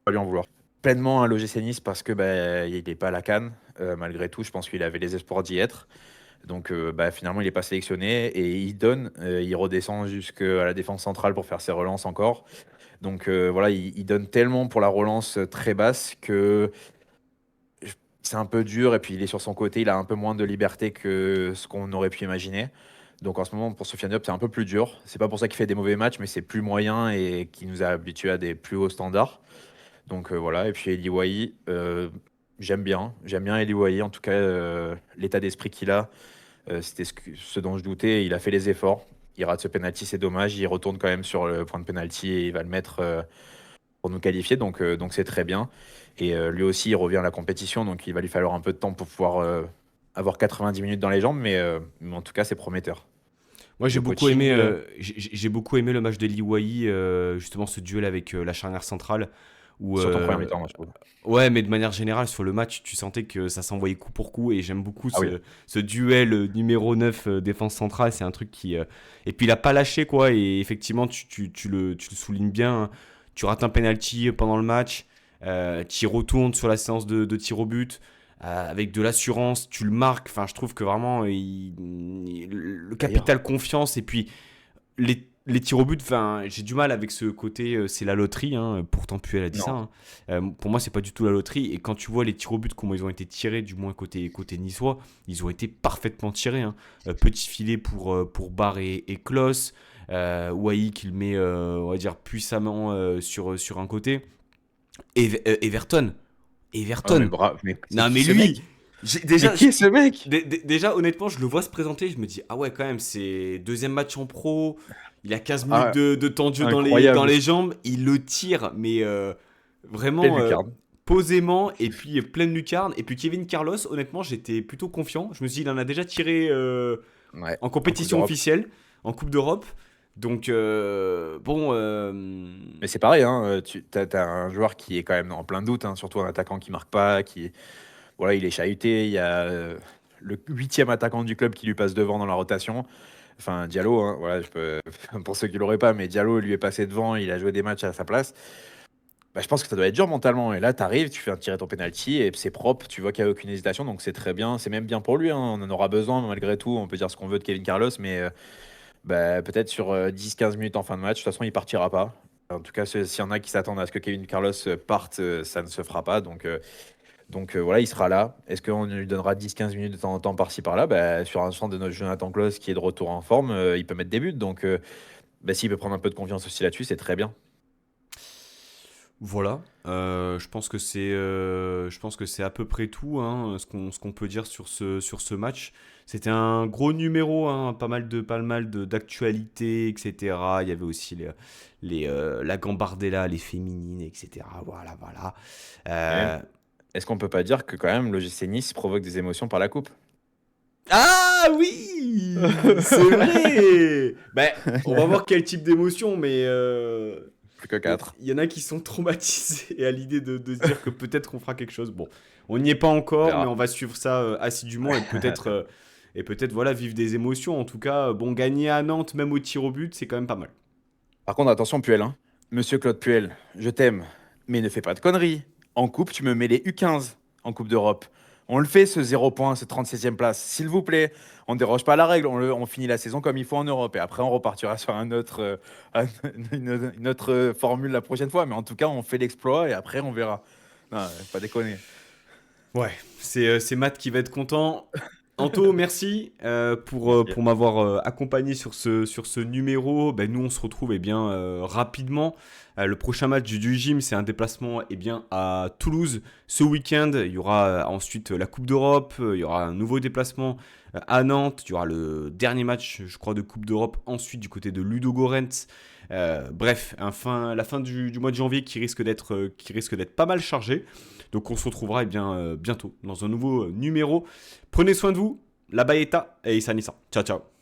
Speaker 2: pas lui en vouloir. Pleinement un l'OGC Nice parce que bah, il n'est pas à la CAN. Malgré tout, je pense qu'il avait les espoirs d'y être. Donc bah, finalement, il n'est pas sélectionné et il donne. Il redescend jusqu'à la défense centrale pour faire ses relances encore. Donc voilà, il donne tellement pour la relance très basse que c'est un peu dur. Et puis il est sur son côté, il a un peu moins de liberté que ce qu'on aurait pu imaginer. Donc en ce moment, pour Sofiane Diop, c'est un peu plus dur. C'est pas pour ça qu'il fait des mauvais matchs, mais c'est plus moyen et qui nous a habitués à des plus hauts standards. Donc voilà, et puis Eli Wahi, j'aime bien Eli Wahi, en tout cas l'état d'esprit qu'il a, c'était ce dont je doutais, il a fait les efforts, il rate ce penalty, c'est dommage, il retourne quand même sur le point de penalty et il va le mettre pour nous qualifier, donc c'est très bien. Et lui aussi, il revient à la compétition, donc il va lui falloir un peu de temps pour pouvoir avoir 90 minutes dans les jambes, mais en tout cas, c'est prometteur.
Speaker 1: Moi,
Speaker 2: Le coaching,
Speaker 1: j'ai beaucoup aimé le match de Liwayi, justement ce duel avec la charnière centrale, où
Speaker 2: surtout en première mi-temps, moi, je trouve.
Speaker 1: ouais, mais de manière générale, sur le match, tu sentais que ça s'envoyait coup pour coup. Et j'aime beaucoup
Speaker 2: Ah oui,
Speaker 1: ce duel numéro 9 défense centrale. C'est un truc qui. Et puis il a pas lâché, quoi. Et effectivement, tu le soulignes bien, hein. Tu rates un penalty pendant le match. Tu y retournes sur la séance de tir au but. Avec de l'assurance, tu le marques. Enfin, je trouve que vraiment, le
Speaker 2: d'ailleurs.
Speaker 1: capital confiance. Et puis, les tirs au but, enfin, j'ai du mal avec ce côté, c'est la loterie, hein, pourtant Puel a dit ça,
Speaker 2: Non.
Speaker 1: hein. Pour moi, c'est pas du tout la loterie. Et quand tu vois les tirs au but, comment ils ont été tirés, du moins côté niçois, ils ont été parfaitement tirés, hein. Petit filet pour Barre et Klos. Wai qui le met, on va dire, puissamment sur un côté. Everton.
Speaker 2: Oh, mais
Speaker 1: Everton.
Speaker 2: bravo, mais c'est
Speaker 1: Non,
Speaker 2: qui
Speaker 1: mais
Speaker 2: ce mec?
Speaker 1: lui,
Speaker 2: Mais
Speaker 1: déjà,
Speaker 2: qui est ce mec?
Speaker 1: déjà, honnêtement, je le vois se présenter. Je me dis, ah ouais, quand même, c'est deuxième match en pro. Il a 15 minutes
Speaker 2: Ah,
Speaker 1: de temps de jeu dans
Speaker 2: incroyable.
Speaker 1: les jambes. Il le tire, mais
Speaker 2: Pleine
Speaker 1: vraiment
Speaker 2: lucarne.
Speaker 1: posément. Et puis pleine lucarne. Et puis Kevin Carlos, honnêtement, j'étais plutôt confiant. Je me suis dit, il en a déjà tiré
Speaker 2: Ouais,
Speaker 1: en
Speaker 2: en Coupe
Speaker 1: compétition
Speaker 2: d'Europe.
Speaker 1: officielle, en Coupe d'Europe. Donc, bon.
Speaker 2: Mais c'est pareil, hein, t'as un joueur qui est quand même en plein doute, hein, surtout un attaquant qui marque pas, voilà, il est chahuté. Il y a le huitième attaquant du club qui lui passe devant dans la rotation. Enfin, Diallo, hein, voilà, pour ceux qui l'auraient pas, mais Diallo lui est passé devant, il a joué des matchs à sa place. Bah, je pense que ça doit être dur mentalement. Et là, tu arrives, tu fais tirer ton penalty et c'est propre, tu vois qu'il n'y a aucune hésitation, donc c'est très bien. C'est même bien pour lui, hein, on en aura besoin malgré tout. On peut dire ce qu'on veut de Kevin Carlos, mais bah, peut-être sur 10-15 minutes en fin de match, de toute façon, il partira pas. En tout cas, s'il y en a qui s'attendent à ce que Kevin Carlos parte, ça ne se fera pas. Donc voilà, il sera là. Est-ce qu'on lui donnera 10-15 minutes de temps en temps par-ci par-là? Bah, sur un centre de notre Jonathan Klaus qui est de retour en forme, il peut mettre des buts. Donc bah, s'il peut prendre un peu de confiance aussi là-dessus, c'est très bien.
Speaker 1: Voilà, je pense que c'est à peu près tout, hein, ce qu'on peut dire sur ce match. C'était un gros numéro, hein, pas mal d'actualités, etc. Il y avait aussi la Gambardella, les féminines, etc. Voilà, voilà.
Speaker 2: Et même,
Speaker 1: Euh,
Speaker 2: est-ce qu'on peut pas dire que quand même l'OGC Nice provoque des émotions par la coupe?
Speaker 1: Ah oui, c'est vrai. Ben, on va voir quel type d'émotion, mais
Speaker 2: Plus que
Speaker 1: il
Speaker 2: 4.
Speaker 1: y en a qui sont traumatisés à l'idée de se dire que peut-être on fera quelque chose. Bon, on n'y est pas
Speaker 2: On
Speaker 1: encore, mais
Speaker 2: verra.
Speaker 1: on va suivre ça assidûment et peut-être voilà vivre des émotions. En tout cas, bon, gagner à Nantes, même au tir au but, c'est quand même pas mal.
Speaker 2: Par contre, attention, Puel, hein. Monsieur Claude Puel, je t'aime, mais ne fais pas de conneries. En coupe, tu me mets les U15 en Coupe d'Europe. On le fait, ce 0 point, ce 37e place. S'il vous plaît, on ne déroge pas à la règle. On finit la saison comme il faut en Europe. Et après, on repartira sur une autre formule la prochaine fois. Mais en tout cas, on fait l'exploit et après, on verra. Non, pas déconner.
Speaker 1: Ouais, c'est Matt qui va être content. Anto, merci pour m'avoir accompagné sur ce numéro. Ben, nous, on se retrouve rapidement. Le prochain match du gym, c'est un déplacement à Toulouse. Ce week-end, il y aura ensuite la Coupe d'Europe. Il y aura un nouveau déplacement à Nantes. Il y aura le dernier match, je crois, de Coupe d'Europe. Ensuite, du côté de Ludogorets. Bref, la fin du mois de janvier qui risque d'être pas mal chargé. Donc on se retrouvera bientôt dans un nouveau numéro. Prenez soin de vous, la Baeta et Issa Nissa. Ciao ciao.